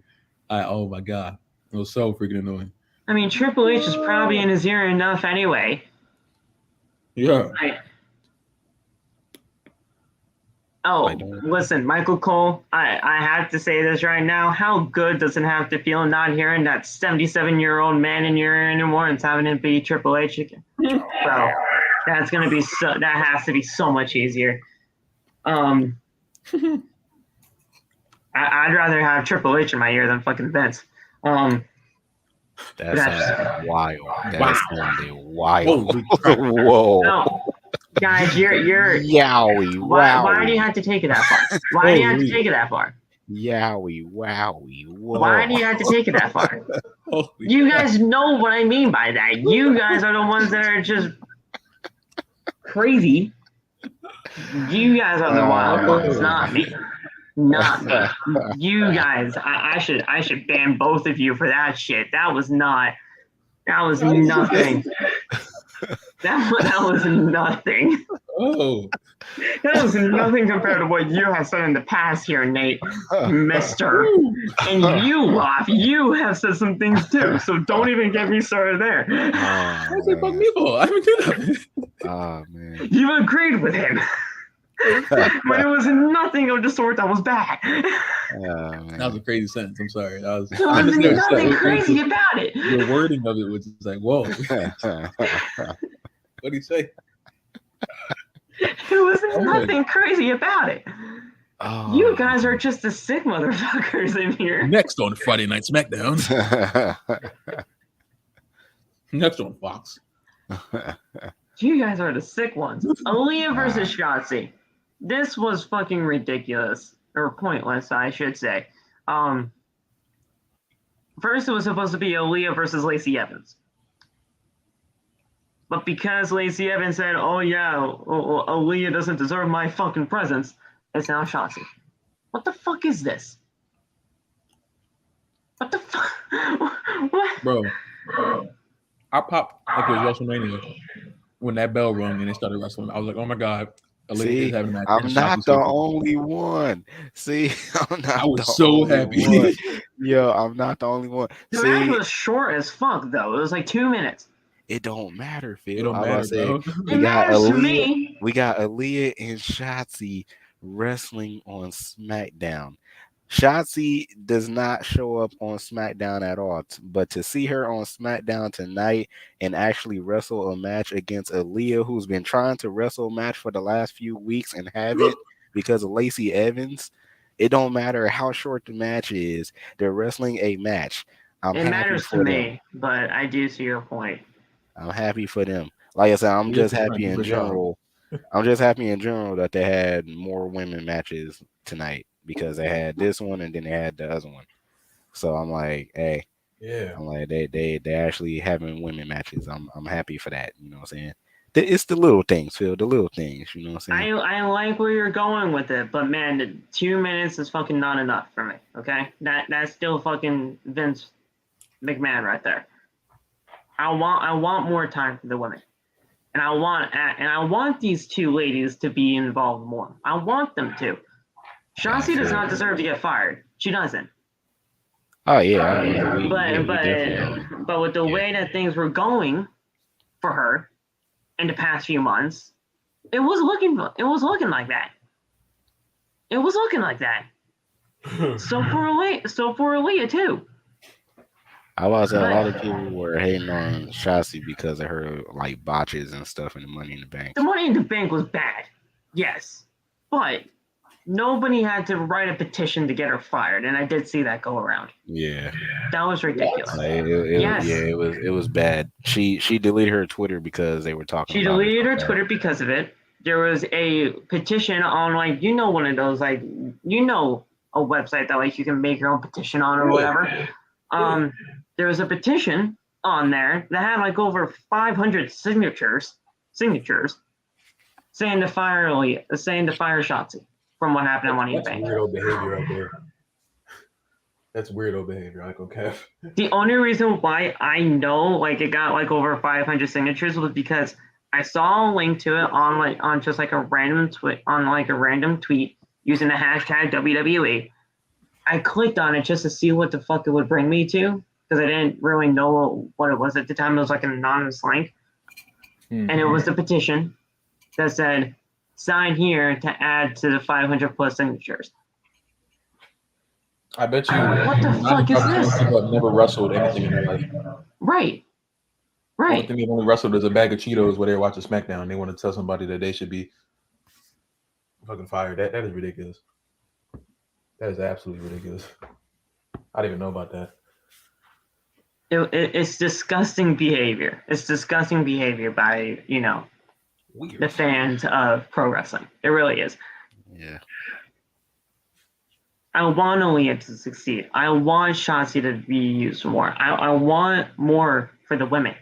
Oh my God. It was so freaking annoying. I mean, Triple H is probably in his ear enough anyway. Yeah. Listen, Michael Cole, I have to say this right now. How good does it have to feel not hearing that 77-year-old man in your ear anymore and having it be Triple H again? Bro, that's going to be that has to be so much easier. I'd rather have Triple H in my ear than fucking Vince. That's wild. Wow. That's wild. Whoa. No, guys, you're Yowie, why do you have to take it that far? Why do you have to take it that far? Yowie, wowie, whoa. Why do you have to take it that far? You guys know what I mean by that. You guys are the ones that are just crazy. You guys are the wild ones, not me. Not me. You guys, I should ban both of you for that shit. That was nothing. That was nothing. Oh. That was nothing compared to what you have said in the past here, Nate, mister. And you, Ruff, you have said some things too, so don't even get me started there. What's it about me for? I haven't done that. Oh, man. You agreed with him. But it was nothing of the sort that was bad. Man. That was a crazy sentence. I'm sorry. There was nothing crazy about it. The wording of it was just like, whoa. What did he say? There was nothing crazy about it. Oh. You guys are just the sick motherfuckers in here. Next on Friday Night SmackDown. Next on Fox. You guys are the sick ones. Aaliyah versus Shotzi. This was fucking ridiculous. Or pointless, I should say. First, it was supposed to be Aaliyah versus Lacey Evans. But because Lacey Evans said, oh yeah, Aaliyah doesn't deserve my fucking presence, it's now Shotzi. What the fuck is this? What the fuck? What? Bro, I popped like it was WrestleMania when that bell rung and they started wrestling. I was like, oh my God. See, having that I'm not the only one. See, I was so happy. Yo, I'm not the only one. The match was short as fuck, though. It was like 2 minutes. It don't matter, Phil. It don't matter, bro. It matters to me. We got Aaliyah and Shotzi wrestling on SmackDown. Shotzi does not show up on SmackDown at all, but to see her on SmackDown tonight and actually wrestle a match against Aaliyah, who's been trying to wrestle a match for the last few weeks and haven't because of Lacey Evans, it don't matter how short the match is. They're wrestling a match. It matters to me, but I do see your point. I'm happy for them. Like I said, I'm just happy in general. I'm just happy in general that they had more women matches tonight because they had this one and then they had the other one. So I'm like, hey, yeah. I'm like they actually having women matches. I'm happy for that. You know what I'm saying? It's the little things, Phil. The little things. You know what I'm saying? I like where you're going with it, but man, 2 minutes is fucking not enough for me. Okay, that's still fucking Vince McMahon right there. I want more time for the women, and I want these two ladies to be involved more. I want them to. Shotzi does not deserve to get fired. She doesn't. Oh yeah. But with the way that things were going for her in the past few months, it was looking like that. It was looking like that. So for Aaliyah too. I was a lot of people were hating on Shotzi because of her like botches and stuff in the Money in the Bank. The Money in the Bank was bad, yes, but nobody had to write a petition to get her fired, and I did see that go around. Yeah, that was ridiculous. It was bad. She deleted her Twitter because they were talking. She deleted her Twitter because of it. there was a petition on like one of those like a website that like you can make your own petition on or whatever. There was a petition on there that had like over 500 signatures saying to fire Shotzi from what happened at Money in the Bank. Weirdo behavior out there. That's weirdo behavior. Like, okay. The only reason why I know like it got like over 500 signatures was because I saw a link to it on just like a random tweet using the hashtag WWE. I clicked on it just to see what the fuck it would bring me to because I didn't really know what it was at the time. It was like an anonymous link, and it was the petition that said sign here to add to the 500 plus signatures. I bet you. What the fuck is this? People have never wrestled anything in their life. Right. I think they've only wrestled as a bag of Cheetos where they're watching SmackDown. They want to tell somebody that they should be fucking fired. That is ridiculous. That is absolutely ridiculous. I didn't even know about that. It's disgusting behavior. It's disgusting behavior by, Weird. the fans of pro wrestling. It really is. Yeah. I want Aaliyah to succeed. I want Shotzi to be used more. I want more for the women.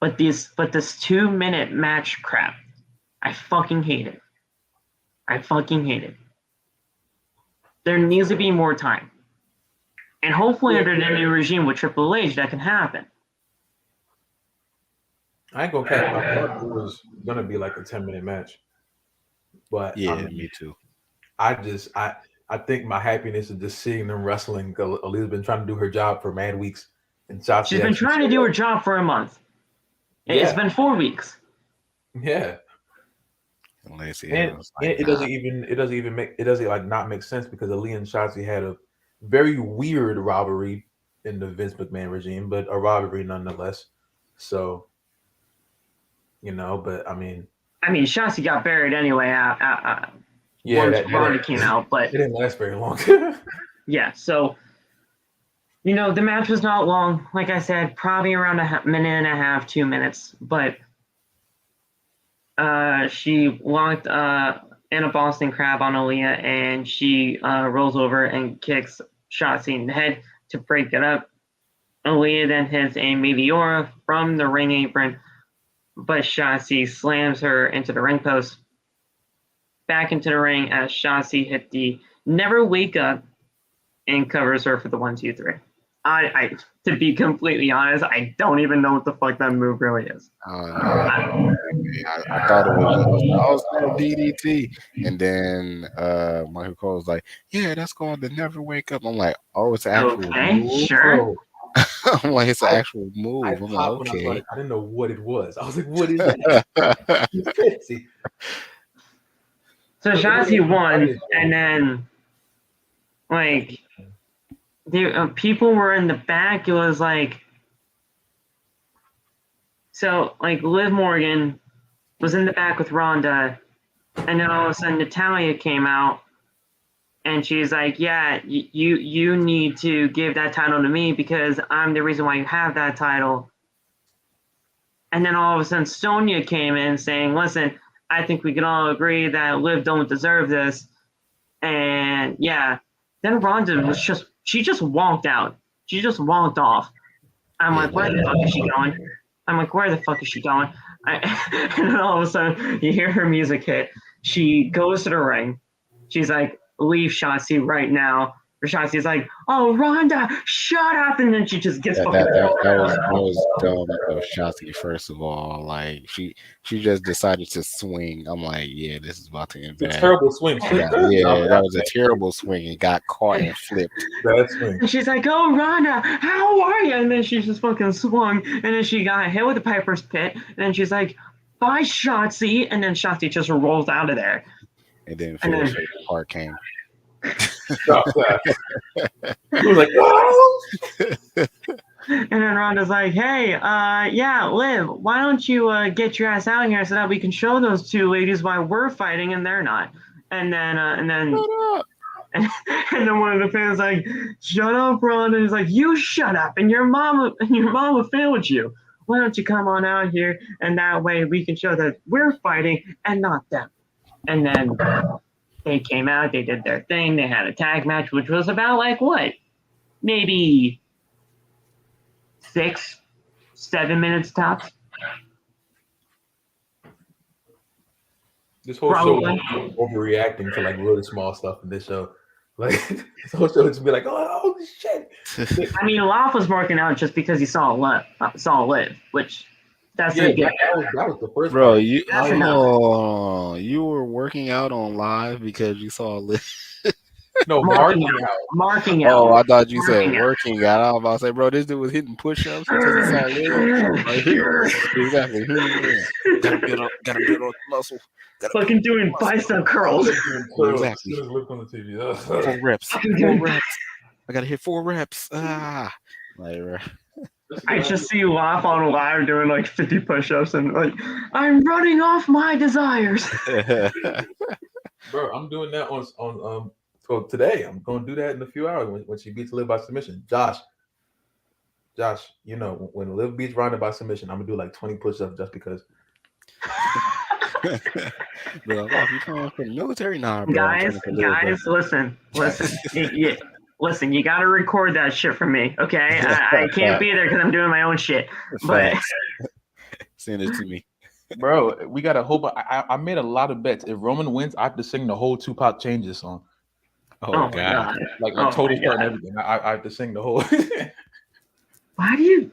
But this 2-minute match crap, I fucking hate it. There needs to be more time. And hopefully under the new regime with Triple H, that can happen. I ain't gonna cap. I thought it was gonna be like a 10-minute match. But Yeah, me too. I think my happiness is just seeing them wrestling. Aaliyah's been trying to do her job for mad weeks. And Shotzi She's been trying to do her job for a month. It's been 4 weeks. Yeah. It doesn't like not make sense because Aaliyah and Shotzi had a very weird rivalry in the Vince McMahon regime, but a rivalry nonetheless. So, but I mean, Shotzi got buried anyway. Once Ronda came out, but it didn't last very long. Yeah, so the match was not long. Like I said, probably around a minute and a half, 2 minutes. But she locked in a Boston Crab on Aaliyah, and she rolls over and kicks Shotzi in the head to break it up. Aaliyah then hits a Meteora from the ring apron, but Shotzi slams her into the ring post. Back into the ring as Shotzi hit the Never Wake Up and covers her for the 1, 2, 3. I to be completely honest, I don't even know what the fuck that move really is. I thought it was DDT, and then Michael Cole was like, "Yeah, that's called the Never Wake Up." I'm like, "Oh, it's an actual move." Sure. I'm like, "It's an actual move." I'm like, "Okay." I didn't know what it was. I was like, "What is that?" So Shotzi won, and then like the people were in the back. It was like Liv Morgan was in the back with Ronda, and then all of a sudden Natalya came out, and she's like, "Yeah, you need to give that title to me because I'm the reason why you have that title." And then all of a sudden Sonya came in saying, "Listen, I think we can all agree that Liv don't deserve this." And yeah, then Ronda she just walked out. She just walked off. I'm like, where the fuck is she going? And then all of a sudden you hear her music hit. She goes to the ring. She's like, "Leave Shotzi right now." Or Shotzi's like, "Oh, Ronda, shut up!" And then she just gets that was dumb of Shotzi. First of all, like she just decided to swing. I'm like, yeah, this is about to end bad. Terrible swing. That was a terrible swing. It got caught and flipped. Bad swing. And she's like, "Oh, Ronda, how are you?" And then she just fucking swung, and then she got hit with the Piper's Pit, and then she's like, "Bye, Shotzi," and then Shotzi just rolls out of there. And then Phil's favorite part came. Stop that. He was like, "Oh!" And then Ronda's like, "Hey, yeah, Liv, why don't you get your ass out here so that we can show those two ladies why we're fighting and they're not?" And then and then one of the fans like, "Shut up, Ronda." And he's like, "You shut up, and your mama failed you." why don't you come on out here, and that way we can show that we're fighting and not them. And then they came out, they did their thing, they had a tag match, which was about like what? Maybe 6-7 minutes tops. This whole show is overreacting to like really small stuff in this show. Like this whole show just be like, oh, holy shit. I mean, Ruff was working out just because he saw Liv, which that's that was the first. Bro, part. You were working out on live because you saw Liv. No, marking out. Marking out. Oh, I thought you said working out. I was about to say, bro, this dude was hitting push-ups because he saw Liv. Right here. Exactly. Gotta build up muscle. Fucking doing bicep curls. Exactly. 4 reps. 4 reps. I gotta hit 4 reps. Like, I just see Ruff on live doing like 50 push-ups and like, I'm running off my desires. Bro, I'm doing that on so today. I'm gonna do that in a few hours when she beats Liv by submission. Josh, you know, when Liv beats Ronda by submission, I'm gonna do like 20 push-ups just because. Bro, you coming from the military now, bro? Guys, listen. Listen, you gotta record that shit for me, okay? I can't be there because I'm doing my own shit. But send it to me, bro. We got a whole. I made a lot of bets. If Roman wins, I have to sing the whole Tupac Changes song. Oh God! Like total start and everything. I have to sing the whole. Why do you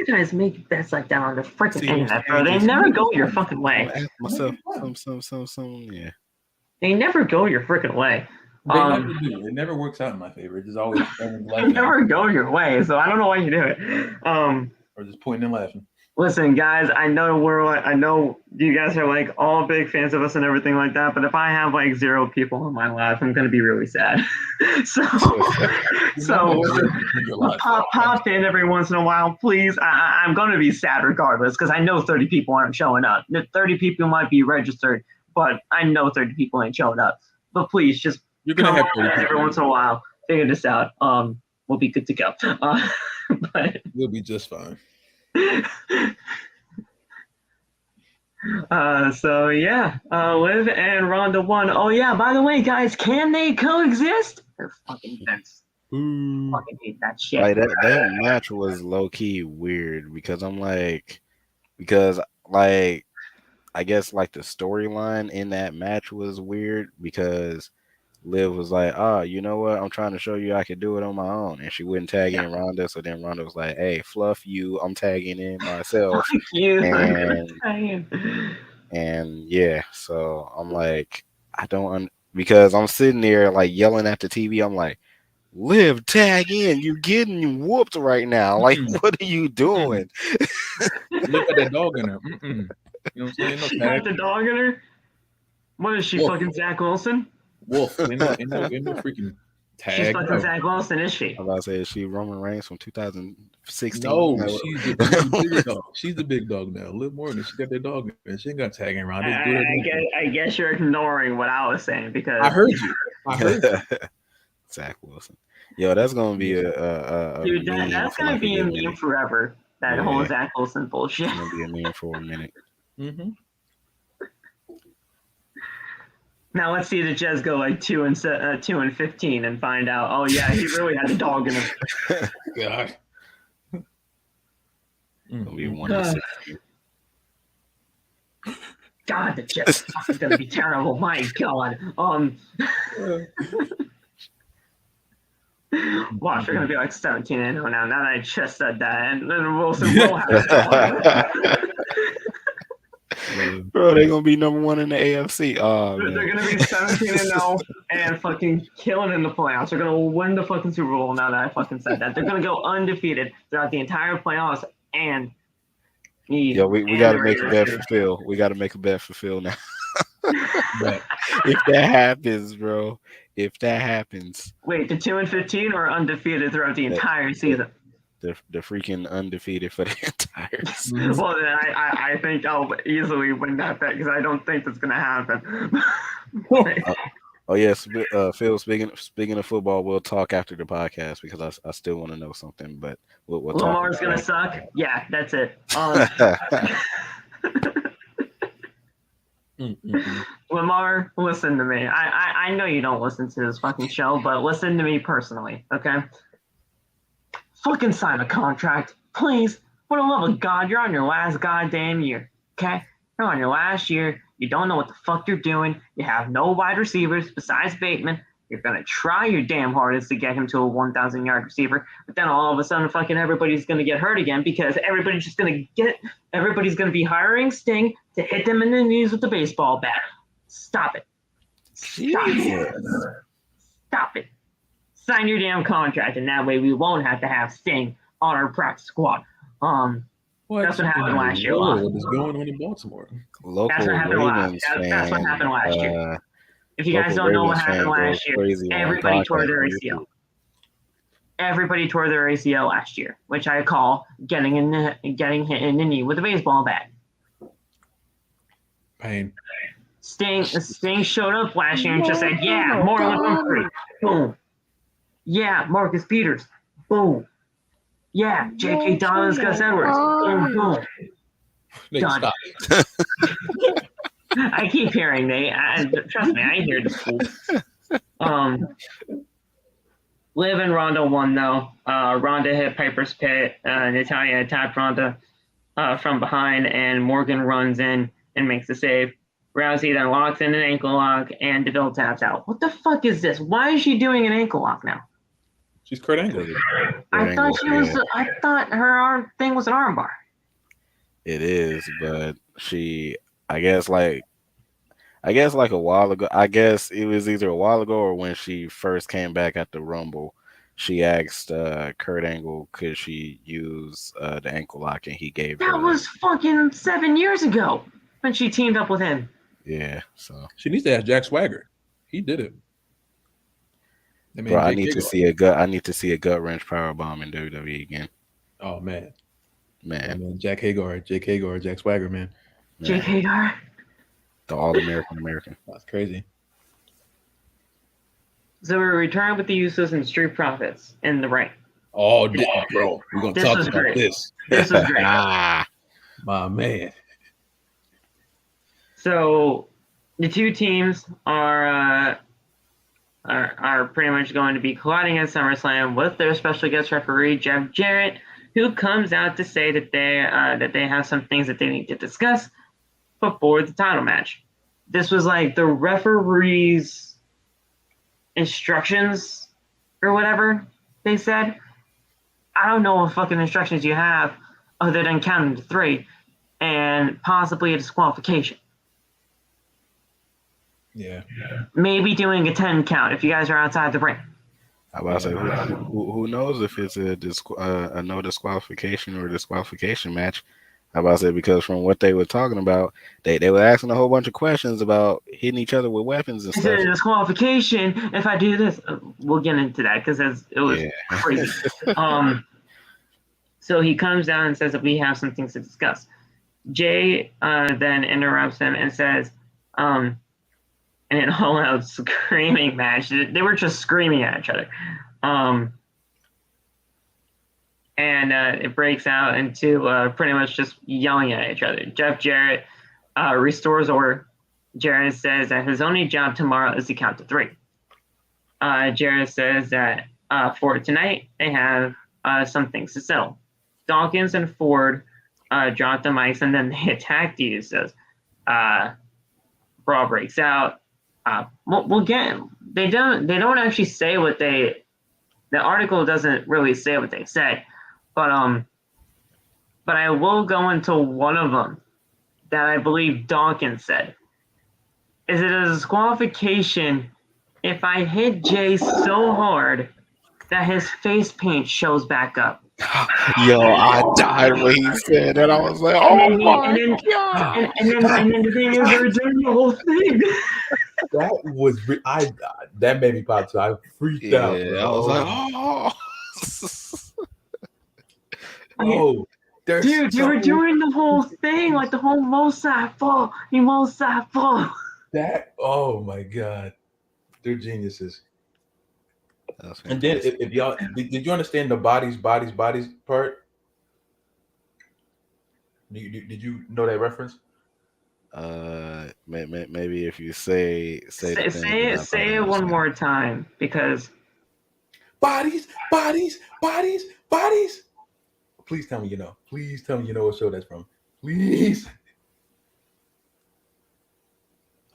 guys make bets like that on the freaking internet, bro? They never go your fucking way. Myself, yeah. They never go your freaking way. They never do. It never works out in my favor. It's just always they never go your way, so I don't know why you do it. Or just pointing and laughing. Listen, guys, I know you guys are like all big fans of us and everything like that, but if I have like 0 people in my life, I'm gonna be really sad. so pop in every once in a while, please. I'm gonna be sad regardless because I know 30 people aren't showing up. 30 people might be registered, but I know 30 people ain't showing up. But please, just you're gonna have 30 every once in a while. Figure this out. We'll be good to go. But we'll be just fine. So yeah, Liv and Ronda won. Oh yeah, by the way, guys, can they coexist? They're fucking dense. Fucking hate that shit. Like that match was low key weird because I guess like the storyline in that match was weird because Liv was like, you know what? I'm trying to show you I can do it on my own. And she wouldn't tag in Ronda. So then Ronda was like, hey, fluff you. I'm tagging in myself. And yeah, so I'm like, because I'm sitting there like yelling at the TV. I'm like, Liv, tag in. You're getting whooped right now. Like, what are you doing? Look at that dog in her. You know what I'm saying? No the dog in her? What is she, fucking Zach Wilson? Wolf, in no freaking tag. She's fucking Zach Wilson, is she? I'm about to say, is she Roman Reigns from 2016? No, she's the big dog. She's the big dog now. Liv Morgan, she got that dog, and she ain't got tagging around. I guess you're ignoring what I was saying because I heard you. Zach Wilson. Yo, that's gonna be a dude. That's gonna be a meme forever. That whole Zach Wilson bullshit. It's gonna be a meme for a minute. Mm-hmm. Now let's see the Jez go like 2 and 15 and find out. Oh yeah, he really had a dog in him. God. It'll be 1 and 16. God, the Jez is gonna be terrible. My God. Watch, they're gonna be like 17-0 now. Now that I just said that, and then Wilson will have. Bro, they're gonna be number 1 in the AFC. They're gonna be 17-0 and fucking killing in the playoffs. They're gonna win the fucking Super Bowl. Now that I fucking said that, they're gonna go undefeated throughout the entire playoffs. And we gotta make a bet for Phil. We gotta make a bet for Phil now. If that happens, bro. If that happens. Wait, the 2 and 15 or undefeated throughout the entire season? The freaking undefeated for the entire season. Well, then I think I'll easily win that bet because I don't think that's gonna happen. Oh yes, Phil. Speaking of football, we'll talk after the podcast because I still want to know something. But we'll talk. Lamar's gonna suck. Yeah, that's it. Lamar, listen to me. I know you don't listen to this fucking show, but listen to me personally, okay? Fucking sign a contract, please. For the love of God, you're on your last goddamn year, okay? You're on your last year. You don't know what the fuck you're doing. You have no wide receivers besides Bateman. You're going to try your damn hardest to get him to a 1,000-yard receiver, but then all of a sudden fucking everybody's going to get hurt again because everybody's going to be hiring Sting to hit them in the knees with the baseball bat. Stop it. Stop it. Sign your damn contract, and that way we won't have to have Sting on our practice squad. That's what happened last year. What is going on in Baltimore? That's what happened last year. If you guys don't know what happened last year, everybody tore their ACL. Everybody tore their ACL last year, which I call getting hit in the knee with a baseball bat. Pain. Sting showed up last year and just said, "Yeah, Marlon Humphrey, boom. Yeah, Marcus Peters, boom. Yeah, J.K. Dobbins, Gus Edwards, boom." Done. I keep hearing trust me, I hear the school. Liv and Ronda won though. Ronda hit Piper's Pit. Natalya attacked Ronda from behind, and Morgan runs in and makes the save. Rousey then locks in an ankle lock, and Deville taps out. What the fuck is this? Why is she doing an ankle lock now? She's Kurt Angle. I thought her arm thing was an armbar. It is, but I guess like a while ago. I guess it was either a while ago or when she first came back at the Rumble. She asked Kurt Angle could she use the ankle lock, and he gave her. That was fucking 7 years ago when she teamed up with him. Yeah, so she needs to ask Jack Swagger. He did it. Bro, I need to see a gut wrench powerbomb in WWE again. Oh man. Jake Hagar, Jack Swagger, man. Jake Hagar. The All-American. That's crazy. So we return with the Usos and Street Profits in the ring. Oh, bro. We're going to talk about great. this. This was great. My man. So the two teams are pretty much going to be colliding at SummerSlam with their special guest referee, Jeff Jarrett, who comes out to say that they have some things that they need to discuss before the title match. This was like the referee's instructions or whatever they said. I don't know what fucking instructions you have other than counting to 3 and possibly a disqualification. Yeah. Maybe doing a 10 count if you guys are outside the ring. I was about to say, who knows if it's a no disqualification or a disqualification match. I about to say, because from what they were talking about, they were asking a whole bunch of questions about hitting each other with weapons and Is stuff. it a disqualification if I do this? We'll get into that because it was crazy. So he comes down and says that we have some things to discuss. Jay then interrupts him and says, in an all-out screaming match, they were just screaming at each other. And it breaks out into pretty much just yelling at each other. Jeff Jarrett restores order. Jarrett says that his only job tomorrow is to count to 3. Jarrett says that for tonight, they have some things to settle. Dawkins and Ford drop the mics, and then they attack the Usos. Brawl breaks out. We'll get. They don't actually say what the article doesn't really say what they said, but I will go into one of them that I believe Dawkins said. Is it a disqualification if I hit Jay so hard that his face paint shows back up? Yo, I died when he said that. I was like, oh my God. And then the thing is, they're doing the whole thing. That was that made me pop too. I freaked out. Bro. I was like, oh, dude, they were doing the whole thing, like the whole low side fall, fall. That, oh my God. They're geniuses. That's And then fantastic. if y'all did you understand the bodies part? Did you know that reference? Maybe if you say the thing, Say then it. I Say probably it one understand. more time because Bodies. Please tell me you know. Please tell me you know what show that's from. Please.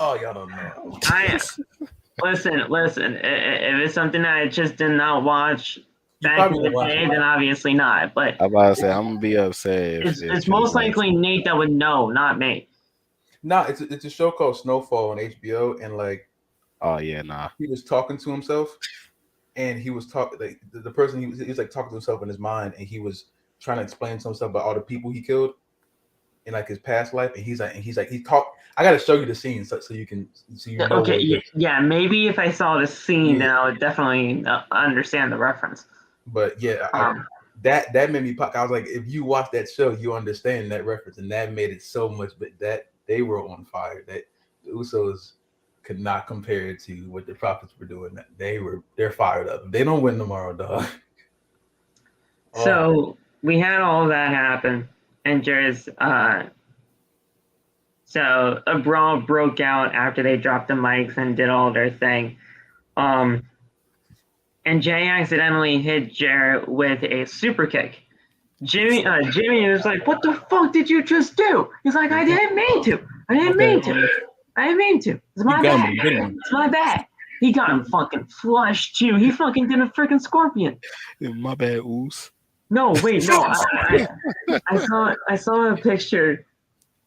Oh, y'all don't know. listen. If it's something that I just did not watch You back probably in the didn't watch day, it. then obviously not. But I'm about to say I'm gonna be upset if it's you most like, likely Nate that would know, not me. Nah, it's a show called Snowfall on HBO, and like oh yeah, nah. he was talking to himself, and he was talking like the person he was like talking to himself in his mind, and he was trying to explain some stuff about all the people he killed in like his past life, and he's like he talked. I got to show you the scene so you can know. Okay, what it is. yeah. Maybe if I saw the scene, Yeah. then I would definitely understand the reference. But yeah, that made me pop. I was like, if you watch that show, you understand that reference, and that made it so much. But that they were on fire. That the Usos could not compare it to what the Prophets were doing. They're fired up. They don't win tomorrow, dog. So we had all that happen, and there's so a brawl broke out after they dropped the mics and did all their thing. And Jay accidentally hit Jarrett with a super kick. Jimmy was like, "What the fuck did you just do?" He's like, "I didn't mean to. It's my bad. It's my bad." He got him fucking flushed too. He fucking did a freaking scorpion. My bad, Oos. No, wait, no. I saw a picture,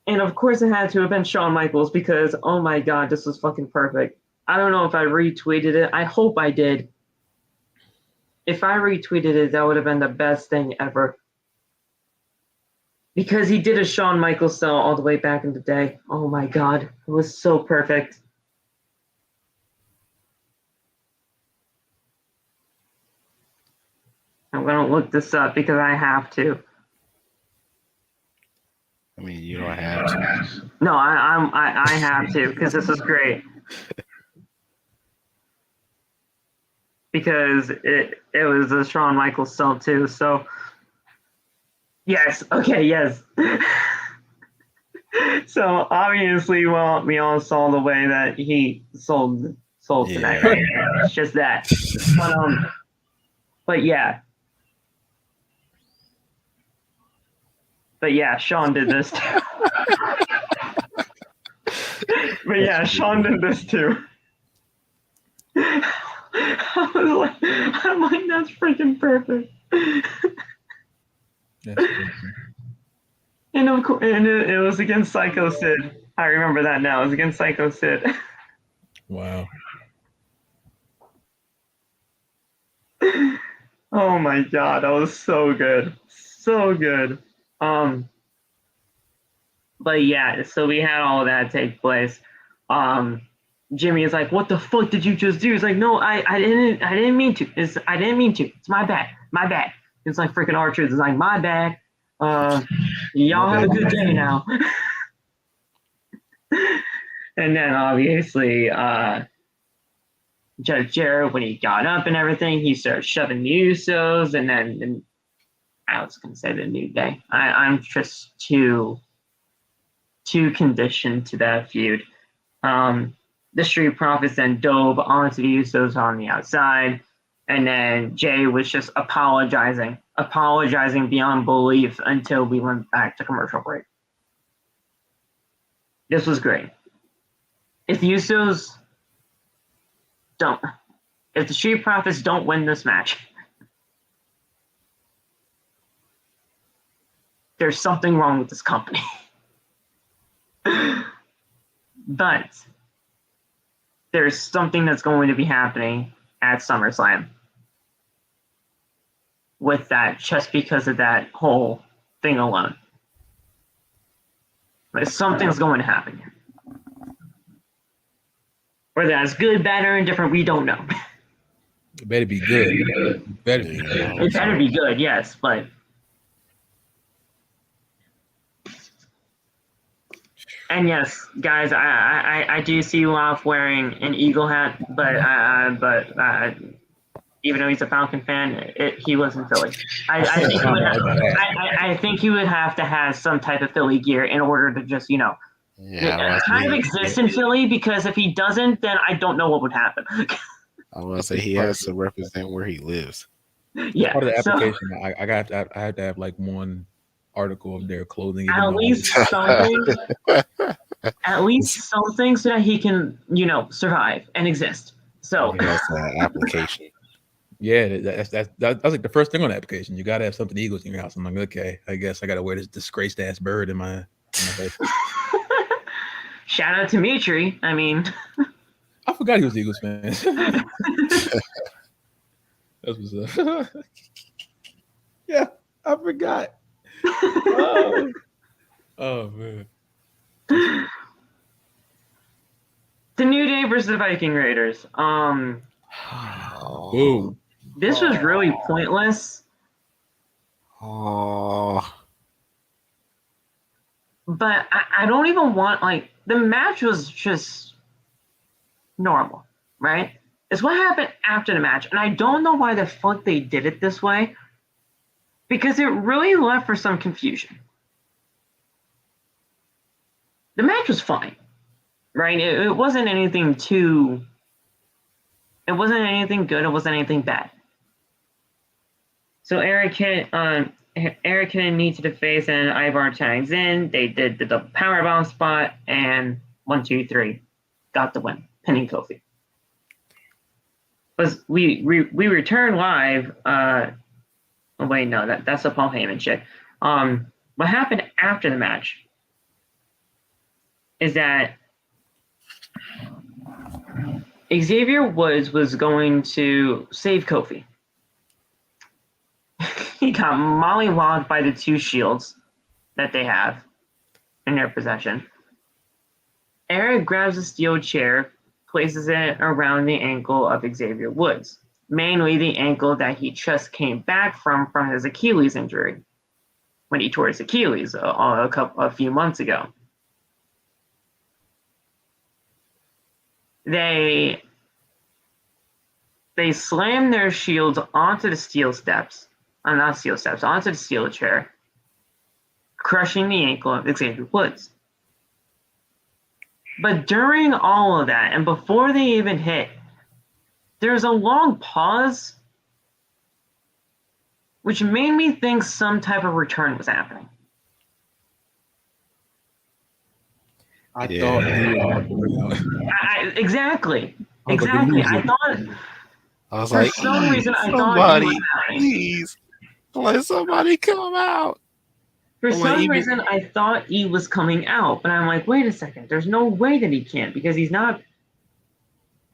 and of course it had to have been Shawn Michaels because oh my god, this was fucking perfect. I don't know if I retweeted it. I hope I did. If I retweeted it, that would have been the best thing ever. Because he did a Shawn Michaels style all the way back in the day. Oh my god, it was so perfect. I'm gonna look this up because I have to. I mean, you don't have to. No, I have to because this is great. Because it was a Shawn Michaels style too. So yes, okay, yes. So obviously, well, we all saw the way that he sold tonight, right? It's just that. But yeah. But yeah, Shawn did this too. But yeah, Shawn did this too. I'm like, that's freaking perfect. That's crazy. And of course, and it was against Psycho Sid. I remember that now. It was against Psycho Sid. Wow. Oh my god, that was so good. So good. But yeah, so we had all that take place. Jimmy is like, "What the fuck did you just do?" He's like, "No, I didn't mean to. I didn't mean to. It's my bad. It's like freaking R-Truth. It's like, "My bad. Y'all have a good day now." And then obviously, Judge Jarrett, when he got up and everything, he started shoving the Usos, and then I was gonna say the New Day. I'm just too conditioned to that feud. The Street Profits then dove onto the Usos on the outside, and then Jay was just apologizing beyond belief until we went back to commercial break. This was great. If the Street Profits don't win this match, there's something wrong with this company. But there's something that's going to be happening at SummerSlam with that, just because of that whole thing alone. Like, something's going to happen here. Whether that's good, bad, or indifferent, we don't know. It better be good. It better be good. It better be good, yes, but And yes, guys, I do see Ruff wearing an Eagle hat, but even though he's a Falcon fan, he lives in Philly. I think he would have to have some type of Philly gear in order to just kind of exist in Philly. Because if he doesn't, then I don't know what would happen. I want to say he has to represent where he lives. Yeah, part of the application. I had to have like one article of their clothing. At least something. At least something so that he can, survive and exist. So that's an application. Yeah, that's like the first thing on the application. You gotta have something Eagles in your house. I'm like, okay, I guess I gotta wear this disgraced ass bird in my face. Shout out to Mitri. I mean, I forgot he was Eagles fan. That was yeah, I forgot. Oh man. The New Day versus the Viking Raiders. Boom. This was really pointless. Oh. But I don't even want, the match was just normal, right? It's what happened after the match. And I don't know why the fuck they did it this way. Because it really left for some confusion. The match was fine, right? It wasn't anything too... It wasn't anything good. It wasn't anything bad. So Eric hit knee to the face and Ivar tags in. They did the double powerbomb spot and 1, 2, 3 got the win, pinning Kofi. But we return live. Oh wait, no, that's the Paul Heyman shit. What happened after the match is that Xavier Woods was going to save Kofi. He got mollywopped by the 2 shields that they have in their possession. Eric grabs a steel chair, places it around the ankle of Xavier Woods, mainly the ankle that he just came back from his Achilles injury when he tore his Achilles a few months ago. They slammed their shields onto the onto the steel chair, crushing the ankle of Xavier Woods. But during all of that, and before they even hit, there's a long pause, which made me think some type of return was happening. I thought exactly. I was like, for some reason, I thought somebody, please, let somebody come out. For some reason, I thought he was coming out, but I'm like, wait a second. There's no way that he can't because he's not.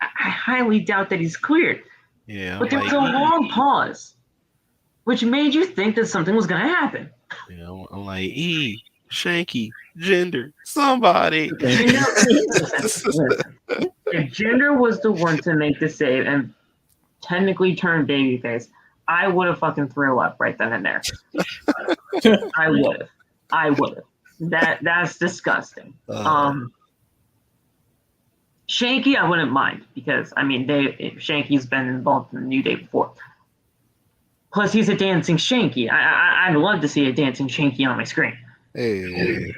I highly doubt that he's cleared. Yeah. But there was a long pause, which made you think that something was going to happen. Yeah, I'm like, Shanky, Gender, somebody. If Gender was the one to make the save and technically turn babyface, I would have fucking threw up right then and there. I would have. That's disgusting. Shanky, I wouldn't mind because Shanky's been involved in the New Day before. Plus, he's a dancing Shanky. I'd love to see a dancing Shanky on my screen. Hey.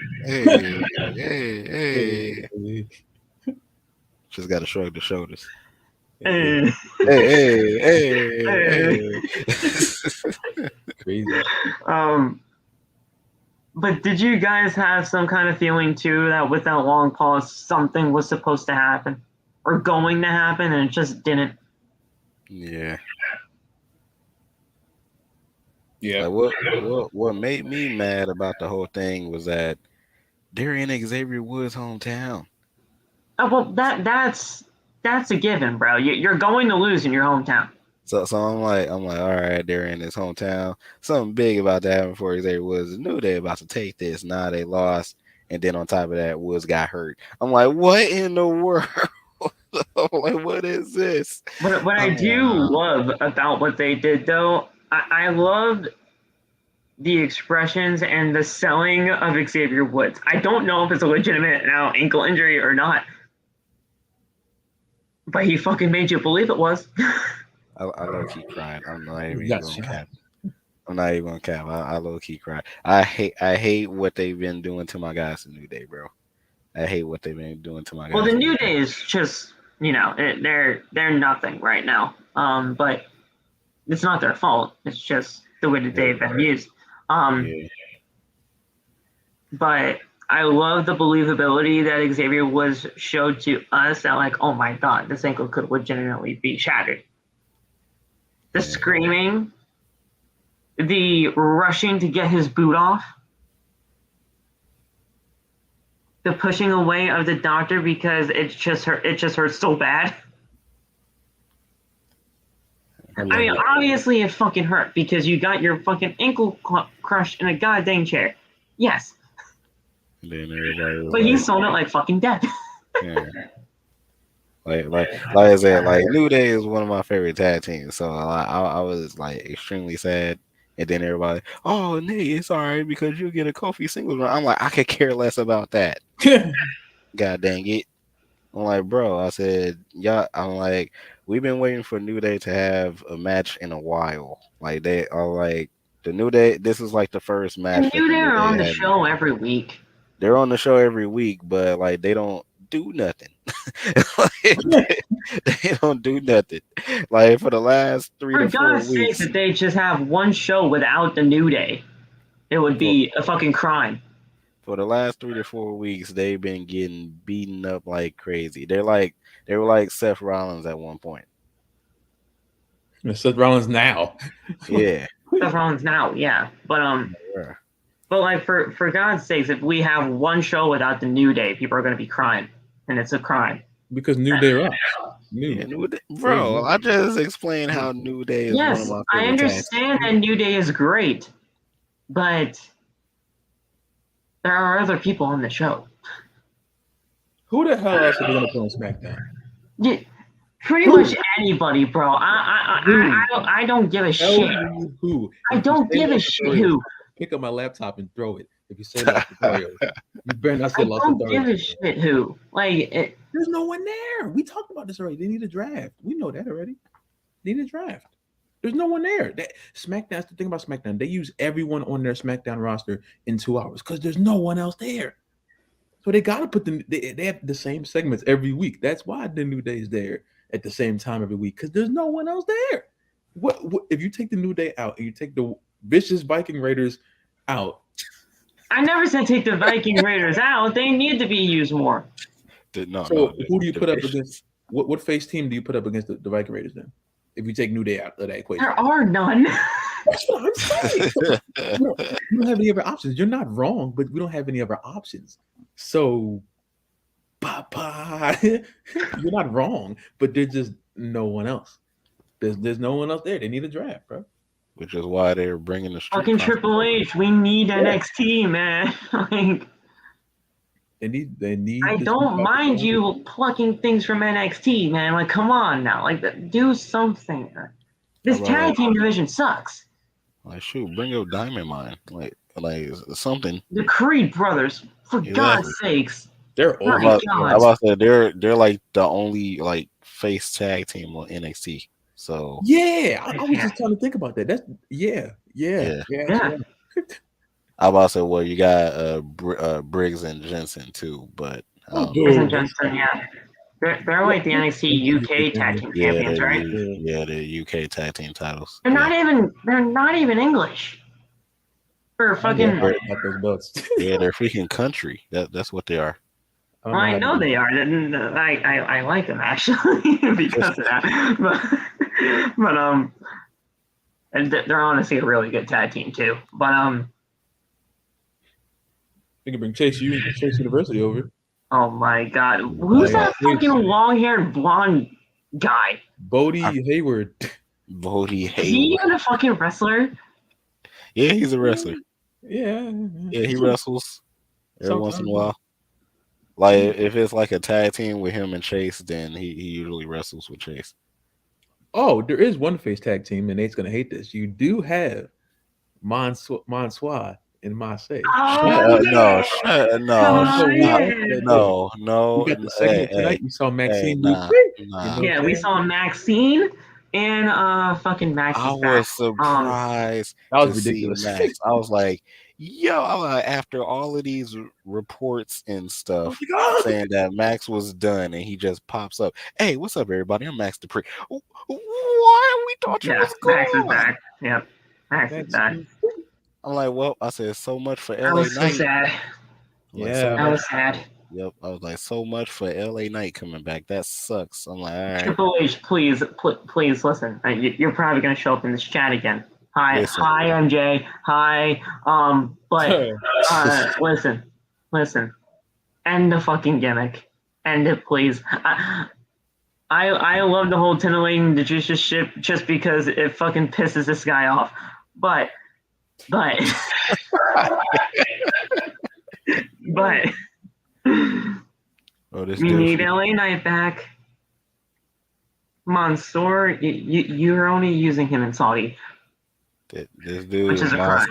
Just got to shrug the shoulders. Hey. Crazy. But did you guys have some kind of feeling too that with that long pause, something was supposed to happen or going to happen, and it just didn't? Yeah. Yeah. Like what made me mad about the whole thing was that they're in Xavier Woods' hometown. Oh, well, that's a given, bro. You're going to lose in your hometown. So I'm like, all right, they're in his hometown. Something big about that happened for Xavier Woods. Knew they about to take this. Nah, they lost. And then on top of that, Woods got hurt. I'm like, what in the world? Like, what is this? What I do love about what they did, though, I loved the expressions and the selling of Xavier Woods. I don't know if it's a legitimate now ankle injury or not, but he fucking made you believe it was. I low key cried. I'm not even Got gonna shot. cap. I'm not even gonna cap. I low key cried. I hate what they've been doing to my guys in New Day, bro. I hate what they've been doing to my guys. Well, the New Day is just, they're nothing right now. But it's not their fault. It's just the way that they've been used. Yeah. But I love the believability that Xavier Woods showed to us that, like, oh my God, this ankle could legitimately be shattered. The screaming, the rushing to get his boot off, the pushing away of the doctor because it just hurts so bad. I mean, obviously it fucking hurt because you got your fucking ankle crushed in a goddamn chair. Yes. And then everybody was but he sold it like fucking dead. yeah. Like I said, like New Day is one of my favorite tag teams. So I was like extremely sad. And then everybody, oh, Nate, it's all right because you get a Kofi singles run. I'm like, I could care less about that. God dang it. I'm like, bro, I said, yeah, I'm like, we've been waiting for New Day to have a match in a while. Like, they are like, the New Day, this is like the first match. The New Day are on the show every week. They're on the show every week, but like, they don't do nothing. they don't do nothing. Like, for the last 3 to 4 weeks. For God's sake, that they just have one show without the New Day, it would be a fucking crime. For the last 3 to 4 weeks, they've been getting beaten up like crazy. They were like Seth Rollins at one point. Seth Rollins now. Yeah. Seth Rollins now, yeah. But Yeah. but like for God's sakes, if we have one show without the New Day, people are gonna be crying. And it's a crime. Because New Day rocks. New Day. Bro, I just explained how New Day is yes, one of my favorite I understand that New Day is great, but there are other people on the show. Who the hell else are going to put on SmackDown? Yeah, pretty much anybody, bro. I don't give a shit. Who? I don't give a shit who. Pick up my laptop and throw it. If you say Los Lotharios, you better not say Los I don't Lotharios. give a shit who. Like, there's no one there. We talked about this already. They need a draft. We know that already. They need a draft. There's no one there. SmackDown. That's the thing about SmackDown. They use everyone on their SmackDown roster in 2 hours because there's no one else there. So they got to put them. They have the same segments every week. That's why the New Day is there at the same time every week because there's no one else there. What if you take the New Day out and you take the vicious Viking Raiders out? I never said take the Viking Raiders out. They need to be used more. Who do you put up against? What face team do you put up against the Viking Raiders then? If you take New Day out of that equation, there are none. That's what I'm saying. We don't have any other options. You're not wrong, but we don't have any other options. So, you're not wrong, but there's just no one else. There's no one else there. They need a draft, bro. Which is why they're bringing the fucking Triple H. We need NXT, man. Like, they need. I don't mind you plucking things from NXT, man. Like, come on now. Like, do something. This tag team division sucks. Like, shoot, bring your Diamond Mine. Like something. The Creed brothers, for God's sakes. They're old. I was about to say they're like the only like face tag team on NXT. So yeah, I was just trying to think about that. That's yeah. I about to say, well, you got Briggs and Jensen too, but Briggs and Jensen, yeah, they're like the NXT UK tag team champions, right? Yeah, the UK tag team titles. They're not even English. For fucking yeah, they're freaking country. That's what they are. I know they are. I like them actually because of that. But and they're honestly a really good tag team too. But you can bring Chase University over. Oh my God, who's that fucking long-haired blonde guy? Bodie Hayward. Bodie Hayward. Is he even a fucking wrestler? Yeah, he's a wrestler. Yeah, he wrestles every once in a while. Like if it's like a tag team with him and Chase, then he usually wrestles with Chase. Oh, there is one face tag team, and Nate's gonna hate this. You do have Monsoir in Marseille. Oh, No, yeah. no, Yeah. no. You got the segment tonight. You saw Maxine. Nah. Yeah, we saw Maxine and fucking Max's I back. was surprised That was to see ridiculous. Max. I was like, yo, after all of these reports and stuff saying that Max was done, and he just pops up. Hey, what's up, everybody? I'm Max Dupree. Why we thought you was gone? Max is back. Yep, Max is back. I'm like, well, I said so much for I LA was so Knight. sad. Like, Yeah. I was sad. Yep, I was like, so much for LA Knight coming back. That sucks. I'm like, all right. Triple H, please listen. You're probably gonna show up in this chat again. Hi, Listen. hi, MJ. Hi. But listen. End the fucking gimmick. End it, please. I love the whole titillating the juices shit just because it fucking pisses this guy off. But we need LA Knight back. Mansoor, you're only using him in Saudi. This dude, which is a crime.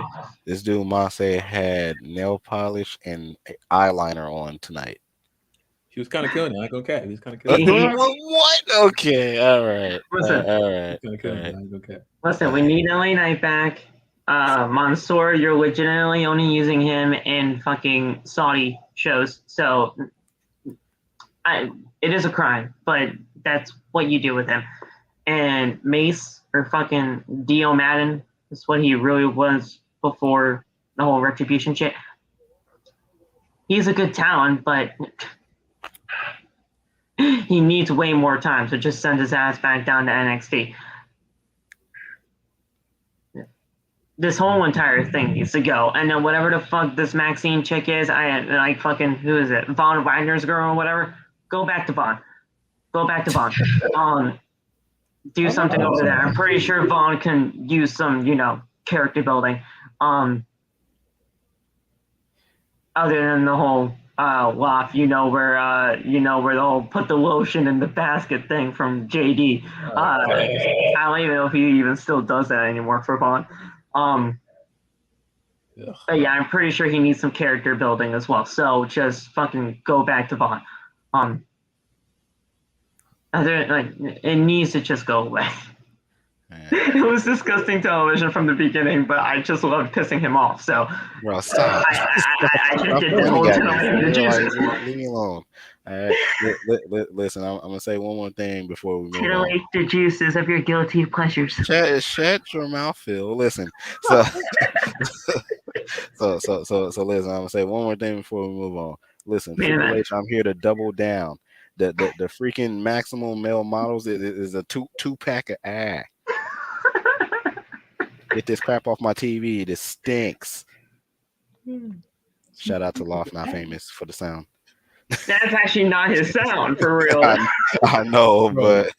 This dude Marseille had nail polish and eyeliner on tonight. He was kind of killing it. I ain't gonna cap. He was kind of killing it. What? Okay, all right. Listen, all right. Listen, we need LA Knight back. Mansoor, you're legitimately only using him in fucking Saudi shows, so it is a crime, but that's what you do with him. And Mace or fucking Dio Madden is what he really was before the whole Retribution shit. He's a good talent, but he needs way more time, so just send his ass back down to NXT. This whole entire thing needs to go. And then whatever the fuck this Maxine chick is, who is it? Von Wagner's girl or whatever? Go back to Von. Do something over there. I'm pretty sure Von can use some, character building. Other than the whole laugh, where the whole put the lotion in the basket thing from JD. I don't even know if he even still does that anymore for Von. But yeah, I'm pretty sure he needs some character building as well. So just fucking go back to Von. It needs to just go away. It was disgusting television from the beginning, but I just loved pissing him off. So, bro, stop. I just did this whole television. Leave me alone. All right, listen. I'm gonna say one more thing before we move on. Titillate the juices of your guilty pleasures. Shut your mouth, Phil. Listen. So listen. I'm gonna say one more thing before we move on. Listen, Triple H, I'm here to double down. The freaking maximum male models is a two pack of ass. Get this crap off my TV. This stinks. Shout out to Loft Not Famous for the sound. That's actually not his sound for real. I know, but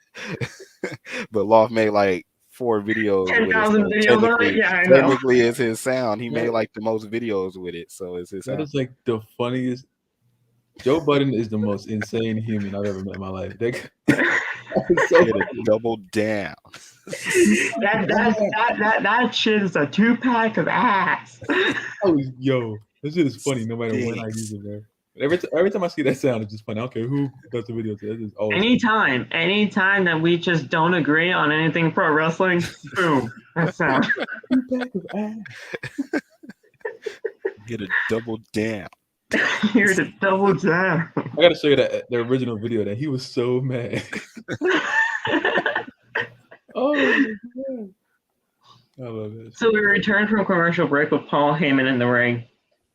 Loft made like 4 videos. 10,000 videos on it. Yeah, I know. Technically, it's his sound. He made like the most videos with it, so it's his sound. That is like the funniest. Joe Budden is the most insane human I've ever met in my life. Double down. That shit is a 2-pack of ass. Oh, yo, this shit is funny no matter when I use it, man. Every time I see that sound, it's just funny. I don't care who does the video. It's always anytime that we just don't agree on anything pro wrestling, boom, that sound. 2-pack of ass. Get a double down. Here's a double down. I gotta show you the original video that he was so mad. Oh my God. I love it. So we return from commercial break with Paul Heyman in the ring.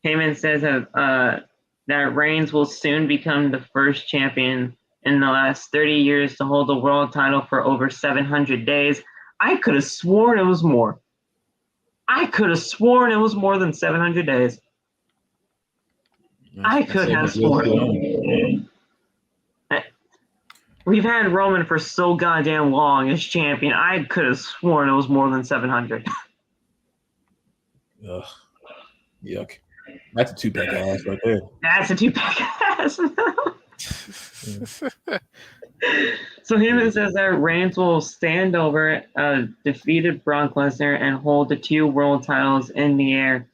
Heyman says that Reigns will soon become the first champion in the last 30 years to hold the world title for over 700 days. I could have sworn it was more. I could have sworn it was more than 700 days. I could have sworn. We've had Roman for so goddamn long as champion. I could have sworn it was more than 700. Ugh. Yuck. That's a 2-pack of ass right there. That's a 2-pack of ass. So Heyman says that Reigns will stand over defeated Brock Lesnar and hold the 2 world titles in the air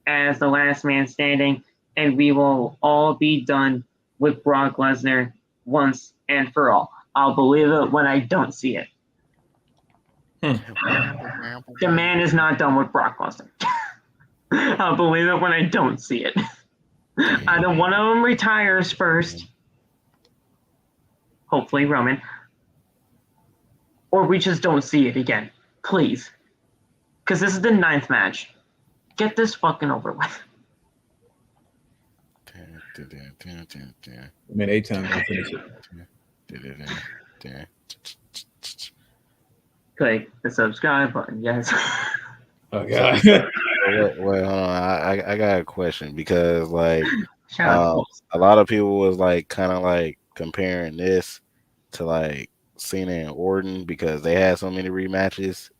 as the last man standing, and we will all be done with Brock Lesnar once and for all. I'll believe it when I don't see it. The man is not done with Brock Lesnar. I'll believe it when I don't see it. Either one of them retires first, hopefully Roman, or we just don't see it again. Please. Because this is the 9th match. Get this fucking over with. Man, 8 times to finish it. Click the subscribe button, yes. Oh god. Wait, hold on. I got a question because like a lot of people was like kind of like comparing this to like Cena and Orton because they had so many rematches.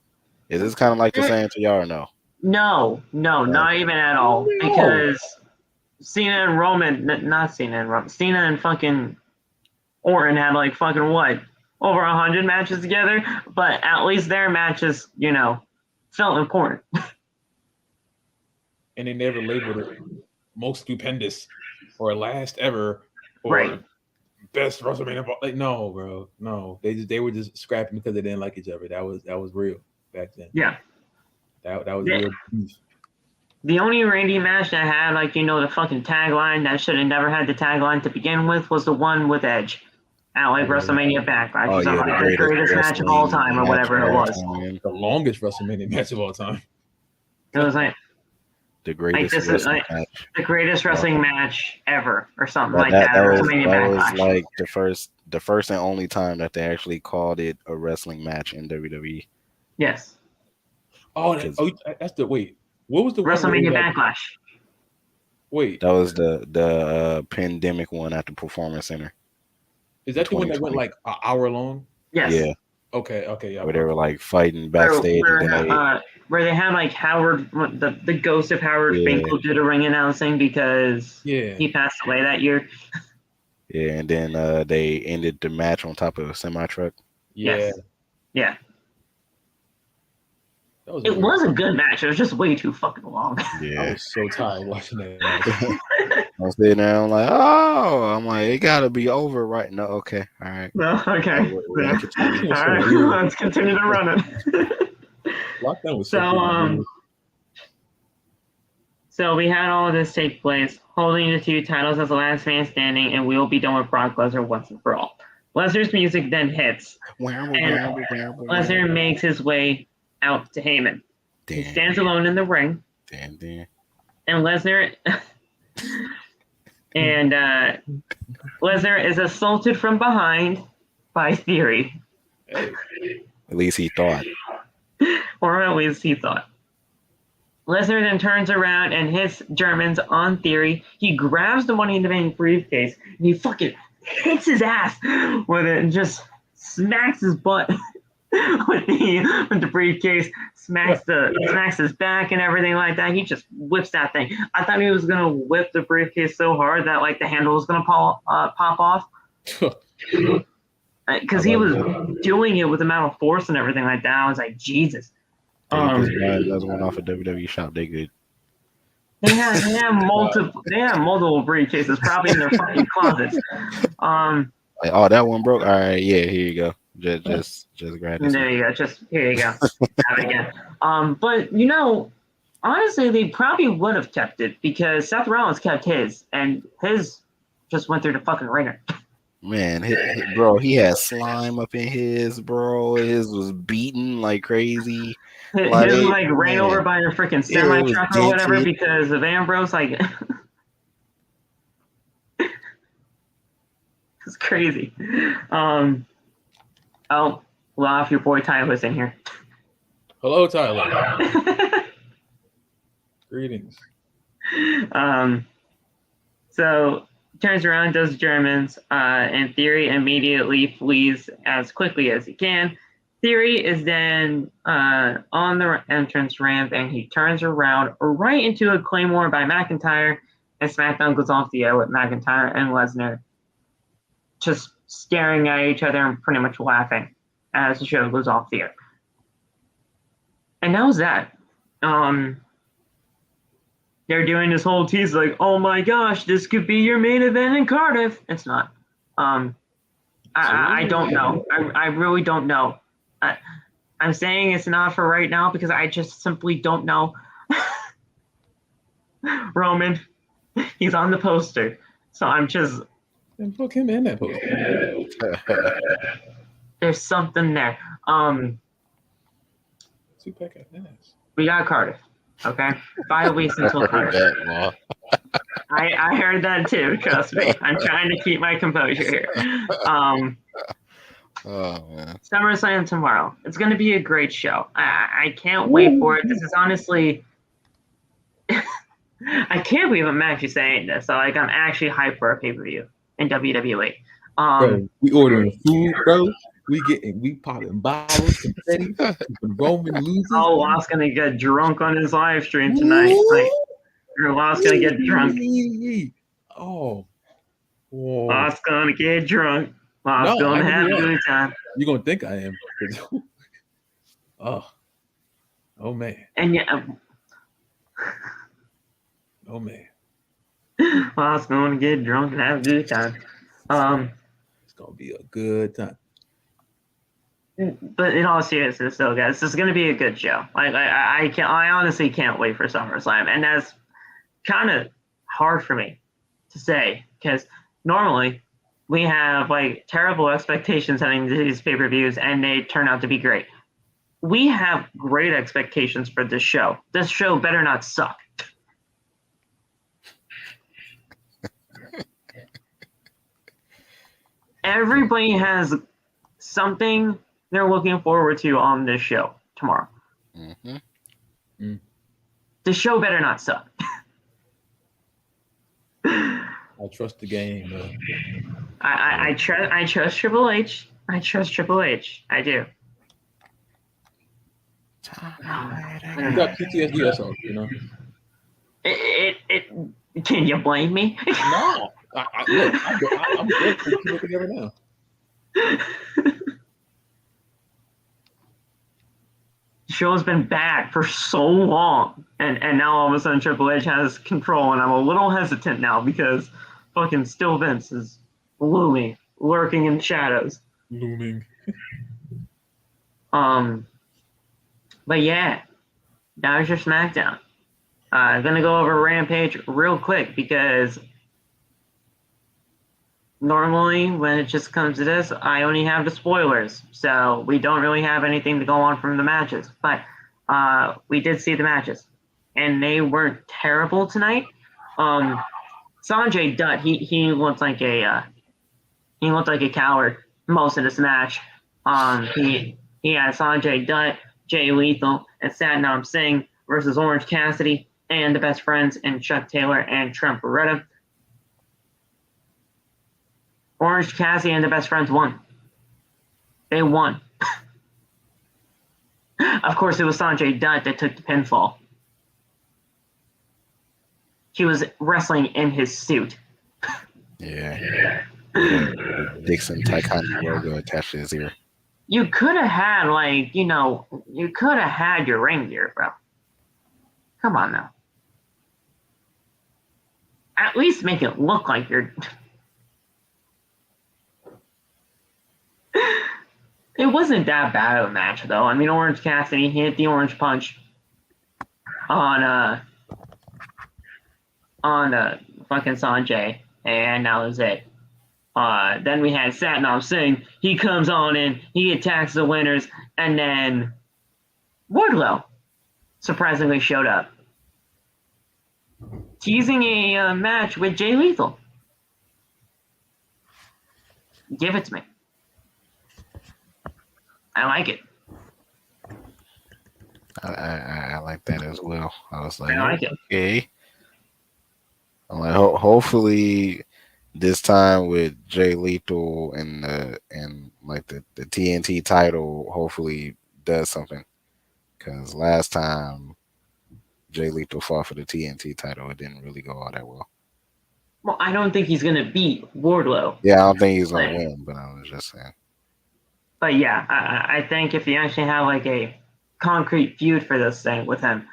Is this kind of like the same to y'all or no? No, not even at all. Because Cena and Roman, not Cena and Roman, Cena and fucking Orton had like fucking what? Over 100 matches together, but at least their matches, you know, felt important. And they never labeled it most stupendous or last ever or Right. best WrestleMania. Like no, bro, no. They were just scrapping because they didn't like each other. That was real back then. Yeah. That was real. The only Randy match that had like, you know, the fucking tagline that should have never had the tagline to begin with was the one with Edge. At like WrestleMania Backlash. Oh, yeah, the greatest match of all time, or whatever it was. The longest WrestleMania match of all time. It was like the greatest this is wrestling like match. the greatest wrestling match ever, or something like That that. was WrestleMania Backlash. like the first and only time that they actually called it a wrestling match in WWE. Yes. Oh, that's the wait. What was the WrestleMania one Backlash? Wait, that was the pandemic one at the Performance Center. Is that the one that went like an hour long? Yes. Yeah. Okay, yeah. Where they were like fighting backstage, where they had like Howard, the ghost of Howard Finkel did a ring announcing because he passed away that year. Yeah, and then they ended the match on top of a semi truck. Yeah. It was a good match. It was just way too fucking long. Yeah. I was so tired watching that match. I was sitting there, I'm like, it gotta be over right now. Okay, all right. No, okay. All right, let's continue to run it. Lockdown was so we had all of this take place, holding the 2 titles as the last man standing, and we'll be done with Brock Lesnar once and for all. Lesnar's music then hits, and Lesnar makes his way out to Heyman. He stands alone in the ring, and Lesnar Lesnar is assaulted from behind by Theory. At least he thought. Or at least he thought. Lesnar then turns around and hits Germans on Theory. He grabs the Money in the Bank briefcase and he fucking hits his ass with it and just smacks his butt with the briefcase, smacks his back and everything like that. He just whips that thing. I thought he was gonna whip the briefcase so hard that like the handle was gonna pop off. Because he was doing it with the amount of force and everything like that. I was like, Jesus. Another one off a WWE shop. They good. They have multiple briefcases probably in their fucking closets. Like, oh, that one broke. All right, yeah, here you go. Just grab this. There you go. Just here you go. Have it again. But you know, honestly, they probably would have kept it because Seth Rollins kept his, and his just went through the fucking ringer. Man, bro, he had slime up in his, bro. His was beaten like crazy. His ran over by a freaking semi truck or whatever because of Ambrose. Like, it's crazy. Oh, well, your boy Tyler's in here. Hello, Tyler. Greetings. So turns around, does Germans, and Theory immediately flees as quickly as he can. Theory is then on the entrance ramp, and he turns around right into a Claymore by McIntyre, and SmackDown goes off the air with McIntyre and Lesnar just staring at each other and pretty much laughing as the show goes off the air. And that was that. They're doing this whole tease like, oh my gosh, this could be your main event in Cardiff. It's not. I don't know. I really don't know. I'm saying it's not for right now because I just simply don't know. Roman, he's on the poster. So I'm just... And book him in that poster. There's something there. Two-pack of ass. We got Cardiff. Okay? 5 weeks until Cardiff. I heard that too, trust me. I'm trying to keep my composure here. SummerSlam tomorrow. It's going to be a great show. I can't wait for it. This is honestly... I can't believe I'm actually saying this. So, like, I'm actually hyped for a pay-per-view in WWE. Bro, we ordering food, bro. We popping bottles, confetti, Roman loses. Oh, Lost gonna get drunk on his live stream tonight. Like, Lost gonna get drunk. Oh, Lost gonna get drunk. Lost gonna have a good time. You're gonna think I am. Oh man. And yeah. Oh man. Lost gonna get drunk and have a good time. It's gonna be a good time. But in all seriousness, though, guys, this is going to be a good show. Like, I honestly can't wait for SummerSlam, and that's kind of hard for me to say because normally we have like terrible expectations heading into these pay-per-views, and they turn out to be great. We have great expectations for this show. This show better not suck. Everybody has something they're looking forward to on this show tomorrow. The show better not suck. I trust the game. I trust Triple H. I trust Triple H. I do. You got PTSD, that's all, you know. It can you blame me? No. I'm good for keep it together now. The show's been bad for so long, and now all of a sudden Triple H has control, and I'm a little hesitant now because fucking still Vince is looming, lurking in the shadows. Looming. But yeah, that was your SmackDown. I'm gonna go over Rampage real quick because normally when it just comes to this, I only have the spoilers, so we don't really have anything to go on from the matches. But we did see the matches, and they weren't terrible tonight. Sanjay Dutt, he looked like a coward most of this match. He had Sanjay Dutt, Jay Lethal, and Satnam Singh versus Orange Cassidy and the Best Friends and Chuck Taylor and Trent Beretta. Orange Cassidy and the Best Friends won. They won. Of course, it was Sanjay Dutt that took the pinfall. He was wrestling in his suit. Yeah. Dixon Taekwondo logo attached to his ear. You could have had, you could have had your ring gear, bro. Come on now. At least make it look like you're... It wasn't that bad of a match, though. I mean, Orange Cassidy hit the orange punch on fucking Sanjay, and that was it. Then we had Satnam Singh. He comes on in, he attacks the winners, and then Wardlow surprisingly showed up, teasing a match with Jay Lethal. Give it to me. I like it. I like that as well. I was like, I like it. Okay. I'm like, hopefully this time with Jay Lethal and the TNT title, hopefully does something. Because last time Jay Lethal fought for the TNT title, it didn't really go all that well. Well, I don't think he's gonna beat Wardlow. Yeah, I don't think he's gonna win, but I was just saying. But yeah, I think if you actually have like a concrete feud for this thing with him,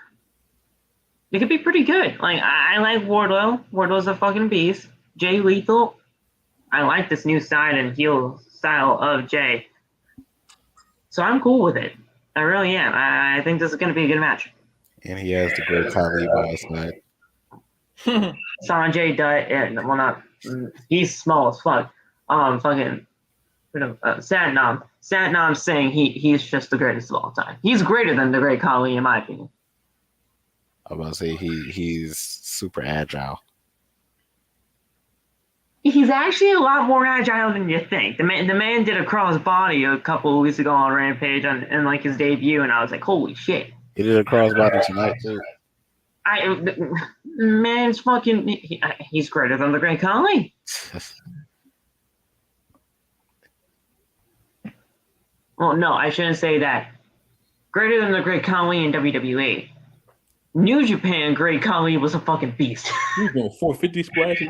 it could be pretty good. Like I like Wardlow. Wardlow's a fucking beast. Jay Lethal. I like this new side and heel style of Jay. So I'm cool with it. I really am. I think this is going to be a good match. And he has the great Khali by his side. Sanjay Dutt, well, not he's small as fuck. Fucking Satnam. Satnam saying he's just the greatest of all time. He's greater than the great Khali, in my opinion. I was about to say he's super agile. He's actually a lot more agile than you think. The man did a cross body a couple of weeks ago on Rampage in like his debut, and I was like, holy shit. He did a crossbody tonight too. Man's fucking. He's greater than the great Khali. Well, no, I shouldn't say that. Greater than the great Khali in WWE. New Japan, Great Khali was a fucking beast. He's going 450 splashes.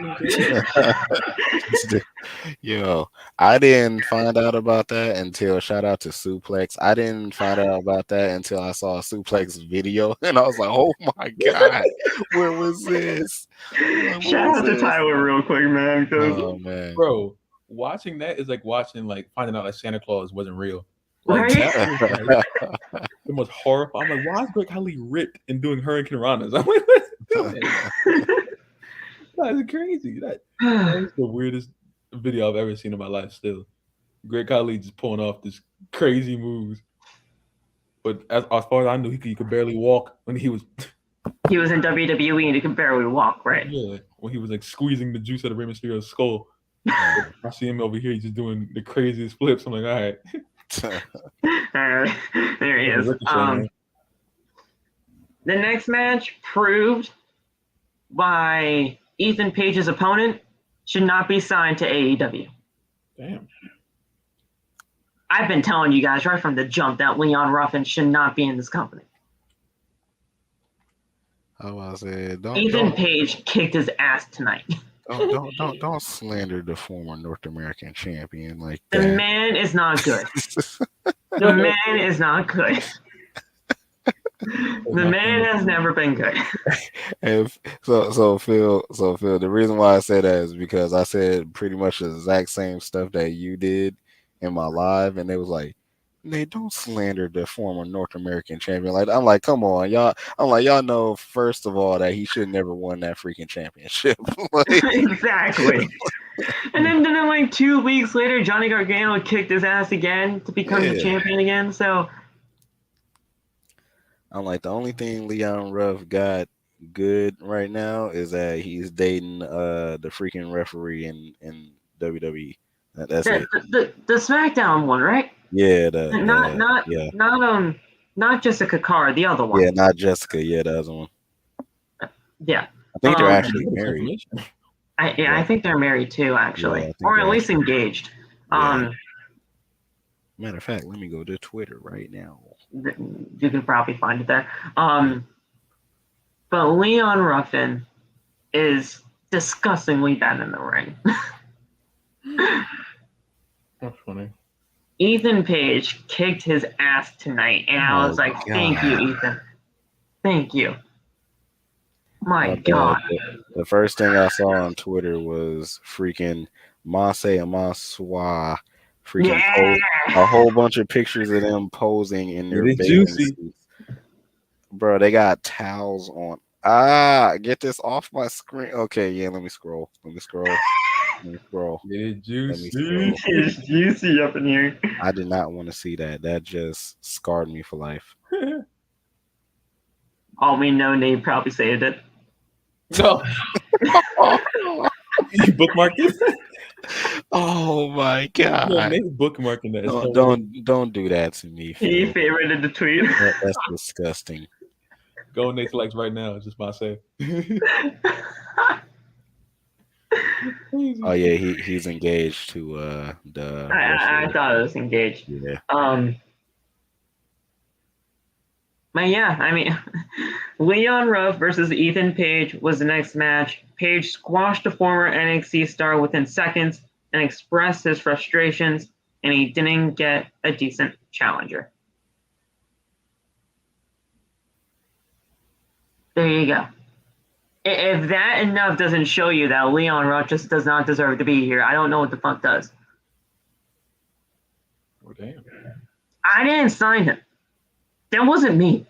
Yo, I didn't find out about that until shout out to Suplex. I didn't find out about that until I saw a Suplex video, and I was like, "Oh my god, where was this?" Shout out to Tyler real quick, man. Oh man, bro, watching that is like watching finding out that Santa Claus wasn't real. Right? That was the most horrifying. I'm like, why is Great Khali ripped and doing Hurricane Ranas? I'm like, that is crazy. That is the weirdest video I've ever seen in my life. Still, Great Khali just pulling off this crazy moves. But as far as I knew, he could barely walk when he was. He was in WWE and he could barely walk, right? Yeah, when he was squeezing the juice out of Rey Mysterio's skull. I see him over here, he's just doing the craziest flips. I'm like, all right. There he is. The next match proved by Ethan Page's opponent should not be signed to AEW. Damn. I've been telling you guys right from the jump that Leon Ruffin should not be in this company. Ethan Page kicked his ass tonight. Don't slander the former North American champion like that. The man is not good. The man is not good. The man has never been good. So Phil, the reason why I said that is because I said pretty much the exact same stuff that you did in my live, and it was like, they don't slander the former North American champion. I'm like, come on, y'all. I'm like, y'all know first of all that he should never won that freaking championship. Exactly. And then 2 weeks later, Johnny Gargano kicked his ass again to become the champion again. So I'm like, the only thing Leon Ruff got good right now is that he's dating the freaking referee in WWE. That's it. The SmackDown one, right? Yeah, not Jessica Carr, the other one. Yeah, not Jessica. Yeah, the other one. Yeah, I think they're actually married. I think they're married too, actually, or at least engaged. Yeah. Matter of fact, let me go to Twitter right now. You can probably find it there. But Leon Ruffin is disgustingly bad in the ring. That's funny. Ethan Page kicked his ass tonight, and I was like, thank you, Ethan. Thank you. My God. The first thing I saw on Twitter was freaking Massey and Maswa freaking a whole bunch of pictures of them posing in their bathing suits. Bro, they got towels on. Get this off my screen. Okay, yeah, let me scroll. It's juicy up in here. I did not want to see that. That just scarred me for life. All we know, Nate probably saved it. So, you bookmarked it? Oh my God! Yeah, Nate's bookmarking that. Don't do that to me. Phil. He favorited the tweet. That's disgusting. Go Nate Flex right now. Just my say. Oh yeah, he's engaged to the. I thought it was engaged. Yeah. But yeah, I mean, Leon Ruff versus Ethan Page was the next match. Page squashed the former NXT star within seconds and expressed his frustrations, and he didn't get a decent challenger. There you go. If that enough doesn't show you that Leon Ruff just does not deserve to be here, I don't know what the fuck does. Oh, damn. I didn't sign him. That wasn't me.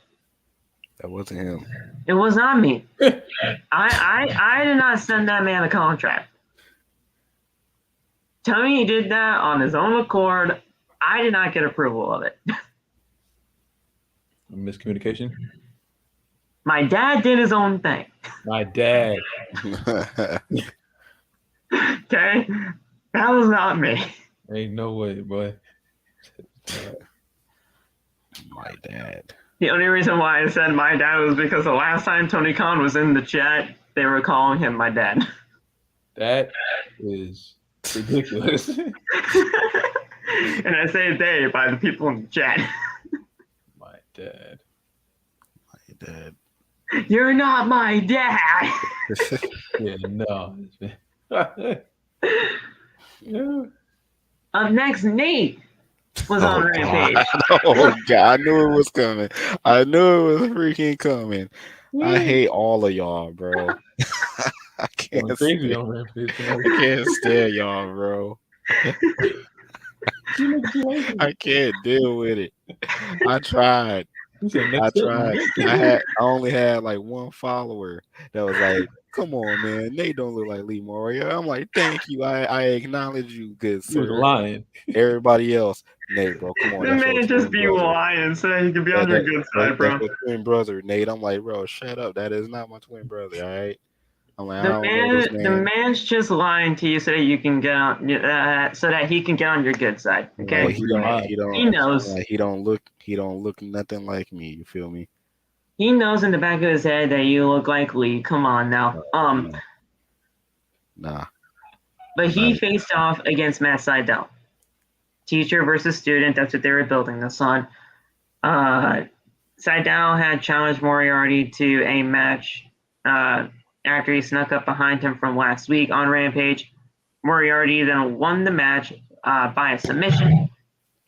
That wasn't him. It was not me. I did not send that man a contract. Tony did that on his own accord. I did not get approval of it. Miscommunication? My dad did his own thing. My dad. Okay? That was not me. Ain't no way, boy. My dad. The only reason why I said my dad was because the last time Tony Khan was in the chat, they were calling him my dad. That is ridiculous. And I say they by the people in the chat. My dad. My dad. You're not my dad. Yeah, no. Yeah. Up next, Nate was on Rampage. Oh God, I knew it was coming. I knew it was freaking coming. I hate all of y'all, bro. I can't Crazy stand, on Rampage. I can't stand y'all, bro. I can't deal with it. I tried. I tried. I only had like one follower that was like, "Come on, man, Nate don't look like Lee Moria." I'm like, "Thank you. I acknowledge you, good He was sir." lying. Everybody else, Nate, bro, come on. The That's your man just twin be brother. lying so he can be on your good side, bro. That's your twin brother, Nate. I'm like, bro, shut up. That is not my twin brother. All right. I'm like, I don't know this The man. man's just lying to you so that you can get on, so that he can get on your good side. Okay, Like, he knows. Like, he don't look nothing like me. You feel me? He knows in the back of his head that you look like Lee. Come on now. Nah. But he faced off against Matt Sydal. Teacher versus student. That's what they were building this on. Sydal had challenged Moriarty to a match after he snuck up behind him from last week on Rampage. Moriarty then won the match by a submission.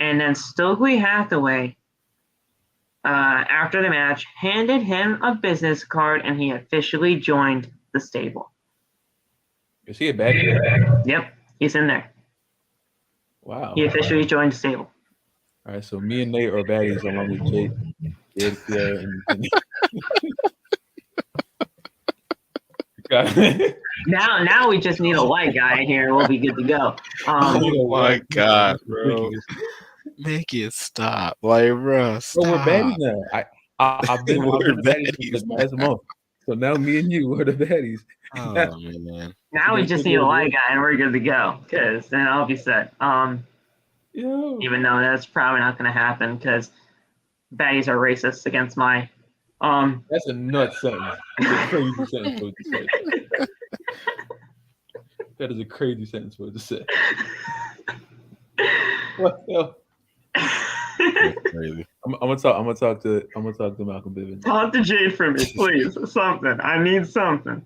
And then Stokely Hathaway, after the match, handed him a business card and he officially joined the stable. Is he a baddie? Yep, he's in there. Wow. He officially joined the stable. All right, so me and Nate are baddies along with Jake. Now we just need a white guy in here and we'll be good to go. Oh my God, bro. Make it stop. Like, bro, stop. We're baddies now. I've been baddies for the past month. So now me and you are the baddies. Oh, man. Now we just need a white guy and we're good to go. Because then I'll be set. Even though that's probably not going to happen because baddies are racist against my... That's a nuts sentence. That's a crazy sentence for it to say. That is a crazy sentence for it to say. What the hell? Crazy. I'm gonna talk to Malcolm Bivens. Talk to Jade for me, please. Something. I need something.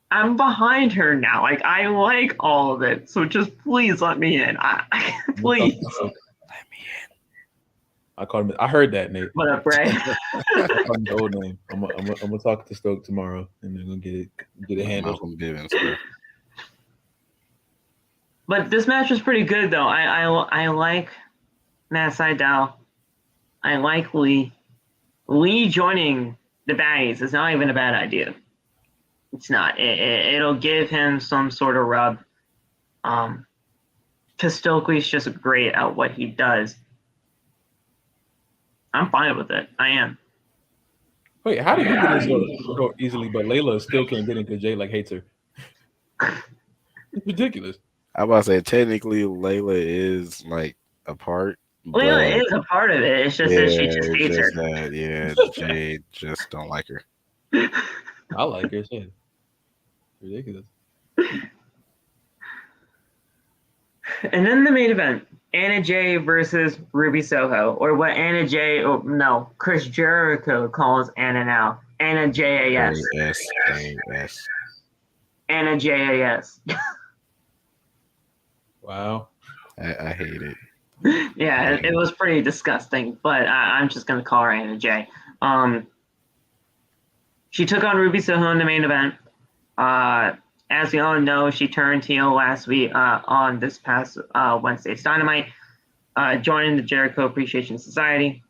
I'm behind her now. Like, I like all of it. So just please let me in. Please. Let me in. I called him. I heard that, Nate. What up, Ray? I called him the old name. I'm gonna talk to Stoke tomorrow, and then gonna get it handled. Malcolm Bivens, bro. But this match was pretty good, though. I like Matt Sydal. I like Lee. Lee joining the baddies is not even a bad idea. It's not. It'll give him some sort of rub. Because Stokely's just great at what he does. I'm fine with it. I am. Wait, how did you get in so easily, but Layla still can't get in because Jay hates her? It's ridiculous. I was about to say, technically, Layla is like a part. Layla is a part of it. It's just that she just hates her. Jay just don't like her. I like her. Shit. Ridiculous. And then the main event. Anna Jay versus Ruby Soho, or what Chris Jericho calls Anna now. Anna JAS. JAS. Anna JAS. Wow. I hate it. Yeah, it was pretty disgusting, but I'm just going to call her Anna Jay. She took on Ruby Soho in the main event. As we all know, she turned heel last week on this past Wednesday's Dynamite, joining the Jericho Appreciation Society.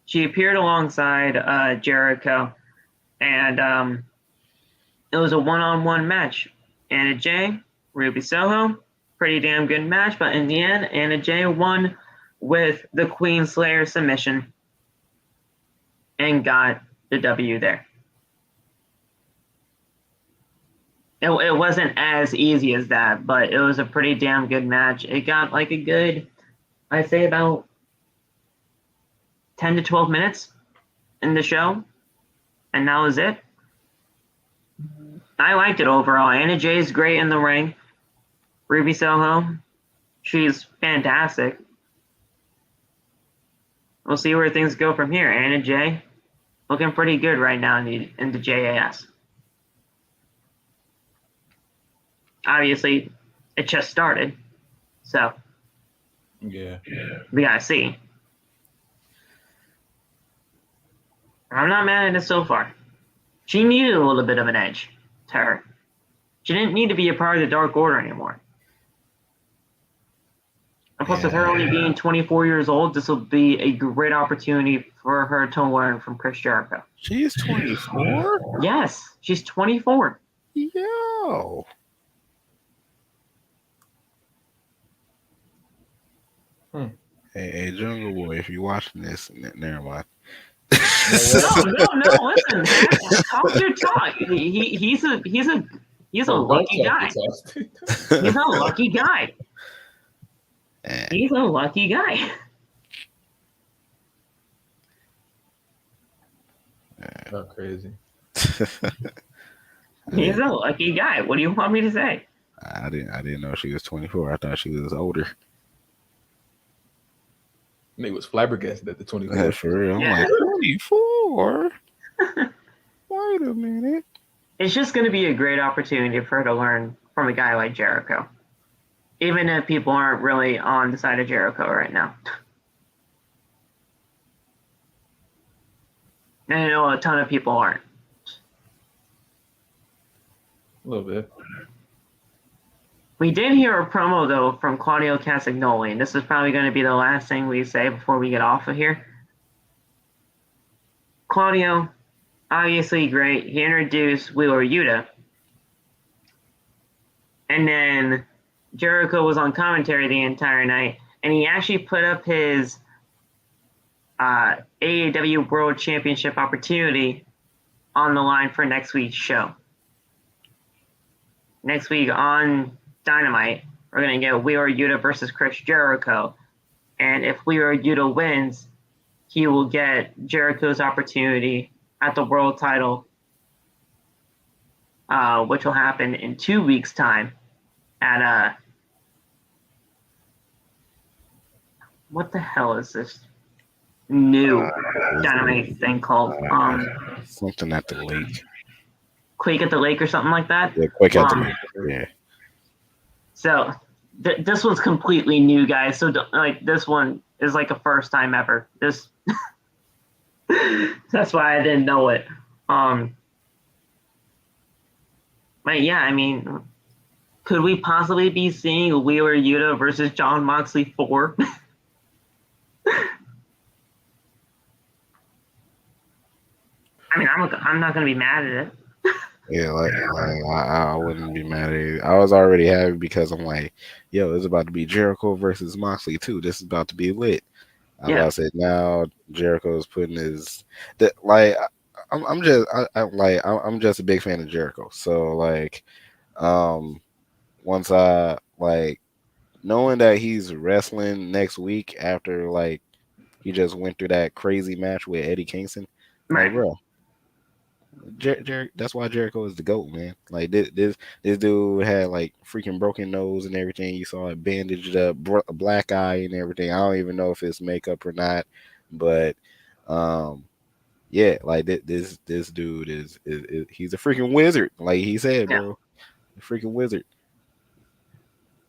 She appeared alongside Jericho, and it was a one-on-one match. Anna Jay, Ruby Soho, pretty damn good match, but in the end, Anna Jay won with the Queen Slayer submission and got the W there. It wasn't as easy as that, but it was a pretty damn good match. It got like a good, I'd say about 10 to 12 minutes in the show, and that was it. I liked it overall. Anna Jay is great in the ring. Ruby Soho, she's fantastic. We'll see where things go from here. Anna Jay, looking pretty good right now in the JAS. Obviously, it just started, so Yeah. we gotta see. I'm not mad at it so far. She needed a little bit of an edge to her. She didn't need to be a part of the Dark Order anymore. And plus, with her only being 24 years old, this will be a great opportunity for her to learn from Chris Jericho. She is 24? Yes, she's 24. Yo. Hey, Jungle Boy, if you're watching this, never mind. No, listen. Talk your talk. He's a lucky guy. He's a lucky guy. He's a lucky guy. Oh, crazy. He's a lucky guy. What do you want me to say? I didn't know she was 24. I thought she was older. Nigga was flabbergasted at the 24. For real. I'm like, 24? Wait a minute. It's just going to be a great opportunity for her to learn from a guy like Jericho. Even if people aren't really on the side of Jericho right now. And I know a ton of people aren't. A little bit. We did hear a promo, though, from Claudio Castagnoli, and this is probably going to be the last thing we say before we get off of here. Claudio, obviously great. He introduced Wheeler Yuta. And then Jericho was on commentary the entire night, and he actually put up his AEW World Championship opportunity on the line for next week's show. Next week on Dynamite, we're going to get Wheeler Yuta versus Chris Jericho. And if Wheeler Yuta wins, he will get Jericho's opportunity at the world title, which will happen in 2 weeks' time at what the hell is this new Dynamite thing called? Something at the lake. Quake at the Lake or something like that? Yeah, Quake at the Lake. Yeah. So this one's completely new, guys. So this one is like a first time ever. This that's why I didn't know it. But yeah, I mean, could we possibly be seeing Wheeler Yuta versus Jon Moxley 4? I mean, I'm not gonna be mad at it. Yeah, I wouldn't be mad at it. I was already happy because I'm like, yo, it's about to be Jericho versus Moxley too. This is about to be lit. I said now Jericho's putting his I'm just a big fan of Jericho. So once I knowing that he's wrestling next week after he just went through that crazy match with Eddie Kingston, Right. bro. That's why Jericho is the GOAT, man. Like this dude had like freaking broken nose and everything. You saw it bandaged up, black eye and everything. I don't even know if it's makeup or not, but yeah, like this dude is he's a freaking wizard, like he said, Yeah. bro, a freaking wizard.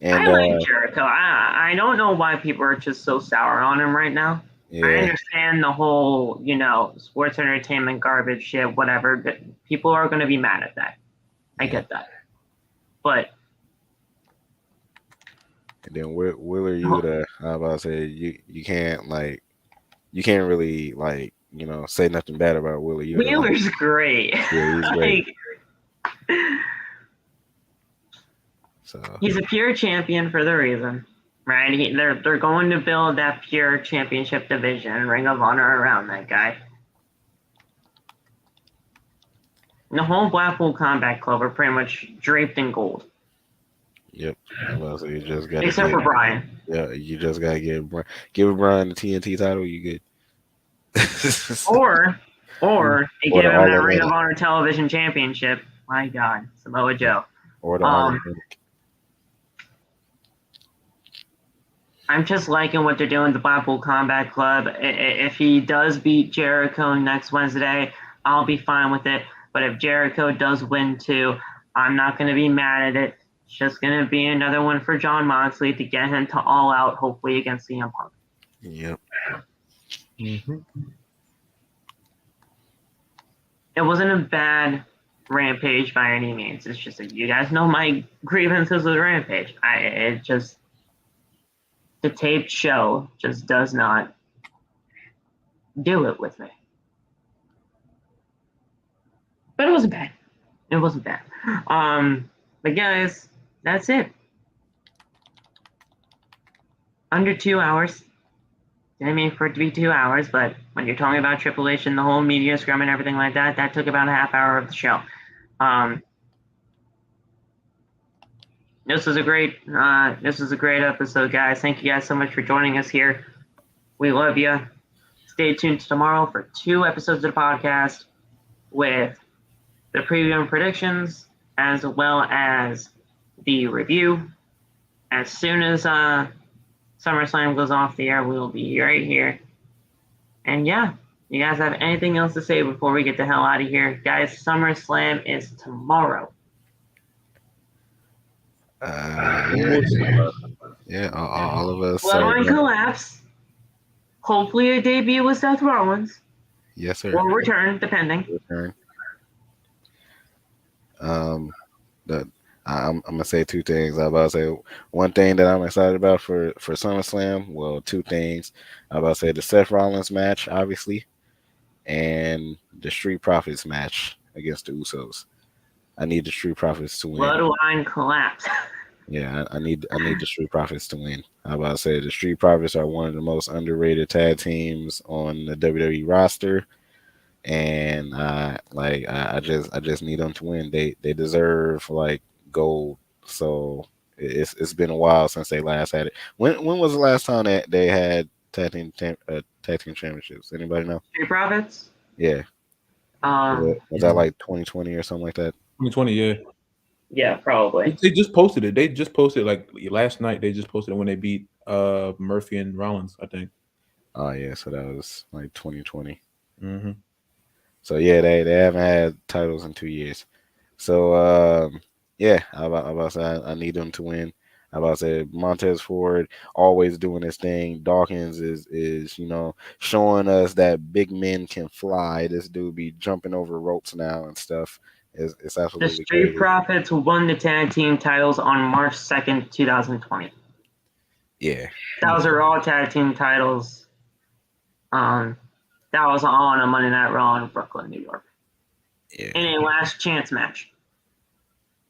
I And like Jericho. I don't know why people are just so sour on him right now. I yeah, understand the whole, sports entertainment garbage shit, whatever. But people are going to be mad at that. I get that. But and then Willer Yuta, I was about to say you can't really say nothing bad about Willer Yuta. Wheeler's great. Yeah, he's great. So He's a pure champion for the reason, right? They're going to build that pure championship division, Ring of Honor around that guy. And the whole Blackpool Combat Club are pretty much draped in gold. Yep. Well, so you just got except for Brian. Yeah, you just gotta give Brian the TNT title. You good. or they give him that Ring of Honor Television Championship. My God, Samoa Joe. Or the I'm just liking what they're doing with the Blackpool Combat Club. If he does beat Jericho next Wednesday, I'll be fine with it. But if Jericho does win too, I'm not going to be mad at it. It's just going to be another one for Jon Moxley to get him to All Out, hopefully against CM Punk. Yep. Mm-hmm. It wasn't a bad Rampage by any means. It's just that you guys know my grievances with Rampage. The taped show just does not do it with me. But it wasn't bad. It wasn't bad. But guys, that's it. Under 2 hours. Didn't mean for it to be 2 hours, but when you're talking about Triple H and the whole media scrum and everything like that, that took about a half hour of the show. This was a great episode, guys. Thank you guys so much for joining us here. We love you. Stay tuned tomorrow for 2 episodes of the podcast with the preview and predictions, as well as the review. As soon as SummerSlam goes off the air, we will be right here. And yeah, you guys have anything else to say before we get the hell out of here? Guys, SummerSlam is tomorrow. Yeah, all of us. Bloodline Collapse. Hopefully a debut with Seth Rollins. Yes, sir. Or return, depending. I'm gonna say 2 things. I'm about to say one thing that I'm excited about for SummerSlam. Well, 2 things. I'm about to say the Seth Rollins match, obviously, and the Street Profits match against the Usos. I need the Street Profits to win. Bloodline Collapse. Yeah, I need the Street Profits to win. I'm about to say the Street Profits are one of the most underrated tag teams on the WWE roster, and I just need them to win. They deserve gold. So it's been a while since they last had it. When was the last time that they had tag team championships? Anybody know? Street Profits? Yeah. Was that 2020 or something like that? 2020, yeah. Yeah, probably. They just posted it. They just posted last night. They just posted it when they beat Murphy and Rollins, I think. Oh yeah, so that was 2020. Mm-hmm. So yeah, they haven't had titles in 2 years. So yeah, I'm about to say I need them to win. I'm about to say Montez Ford always doing his thing. Dawkins is showing us that big men can fly. This dude be jumping over ropes now and stuff. It's absolutely the Street crazy. Profits won the tag team titles on March 2nd, 2020. Yeah. Those are all tag team titles. That was on a Monday Night Raw in Brooklyn, New York. Yeah. In a last chance match.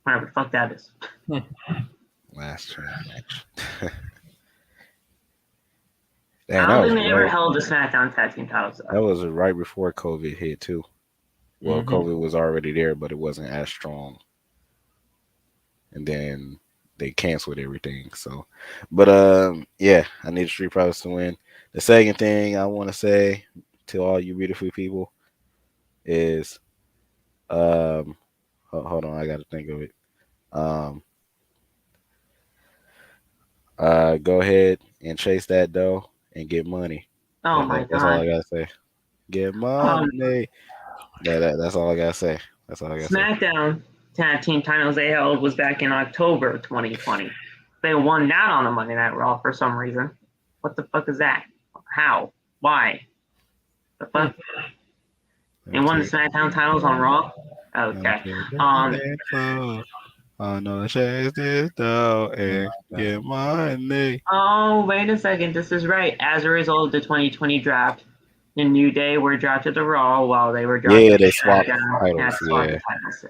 Whatever the fuck that is. Last chance match. I don't think they ever held the SmackDown tag team titles. That was right before COVID hit too. Well, COVID was already there, but it wasn't as strong. And then they canceled everything. So, but yeah, I need the Street Profits to win. The second thing I want to say to all you beautiful people is Hold on, I got to think of it. Go ahead and chase that dough and get money. Oh my That's all I god. gotta say. Get money. That's all I gotta say. That's all I gotta say. SmackDown tag team titles they held was back in October 2020. They won that on the Monday Night Raw for some reason. What the fuck is that? How? Why? The fuck? They won the SmackDown titles on Raw? Okay. I know chase this dough and get money. Oh, wait a second. This is right. As a result of the 2020 draft, the New Day were drafted to Raw while they were drafted Yeah, to they swapped SmackDown. titles. Swapped Yeah. the titles.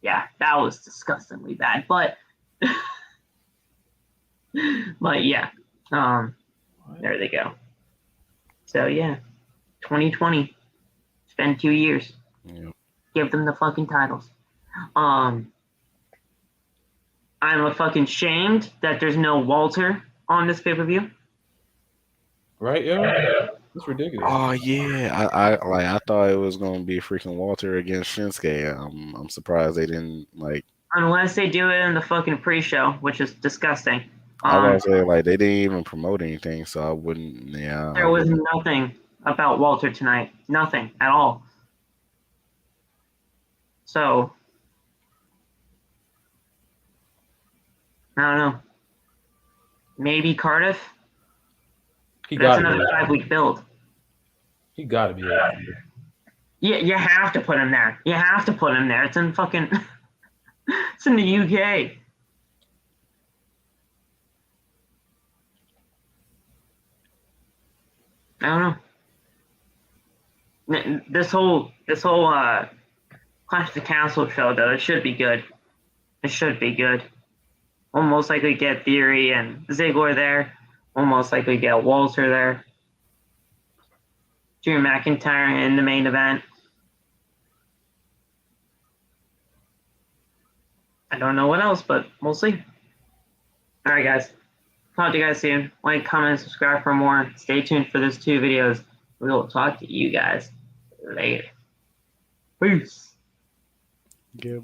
Yeah, that was disgustingly bad. But yeah. There they go. So yeah. 2020. It's been 2 years. Yeah. Give them the fucking titles. I'm a fucking shamed that there's no Walter on this pay-per-view. Right, yo? That's ridiculous. Oh yeah, I thought it was gonna be freaking Walter against Shinsuke. I'm surprised they didn't like. Unless they do it in the fucking pre-show, which is disgusting. I was gonna say like they didn't even promote anything, so I wouldn't. Yeah, There was nothing about Walter tonight. Nothing at all. So I don't know. Maybe Cardiff. He That's got to another be. 5-week build. He got to be. Able. Yeah, you have to put him there. You have to put him there. It's in fucking. It's in the UK. I don't know. This whole Clash of the Castle show though, it should be good. It should be good. We'll most likely get Theory and Ziggler there. We'll most likely get Walter there. Drew McIntyre in the main event. I don't know what else, but we'll see. All right, guys. Talk to you guys soon. Like, comment, subscribe for more. Stay tuned for those 2 videos. We will talk to you guys later. Peace. Give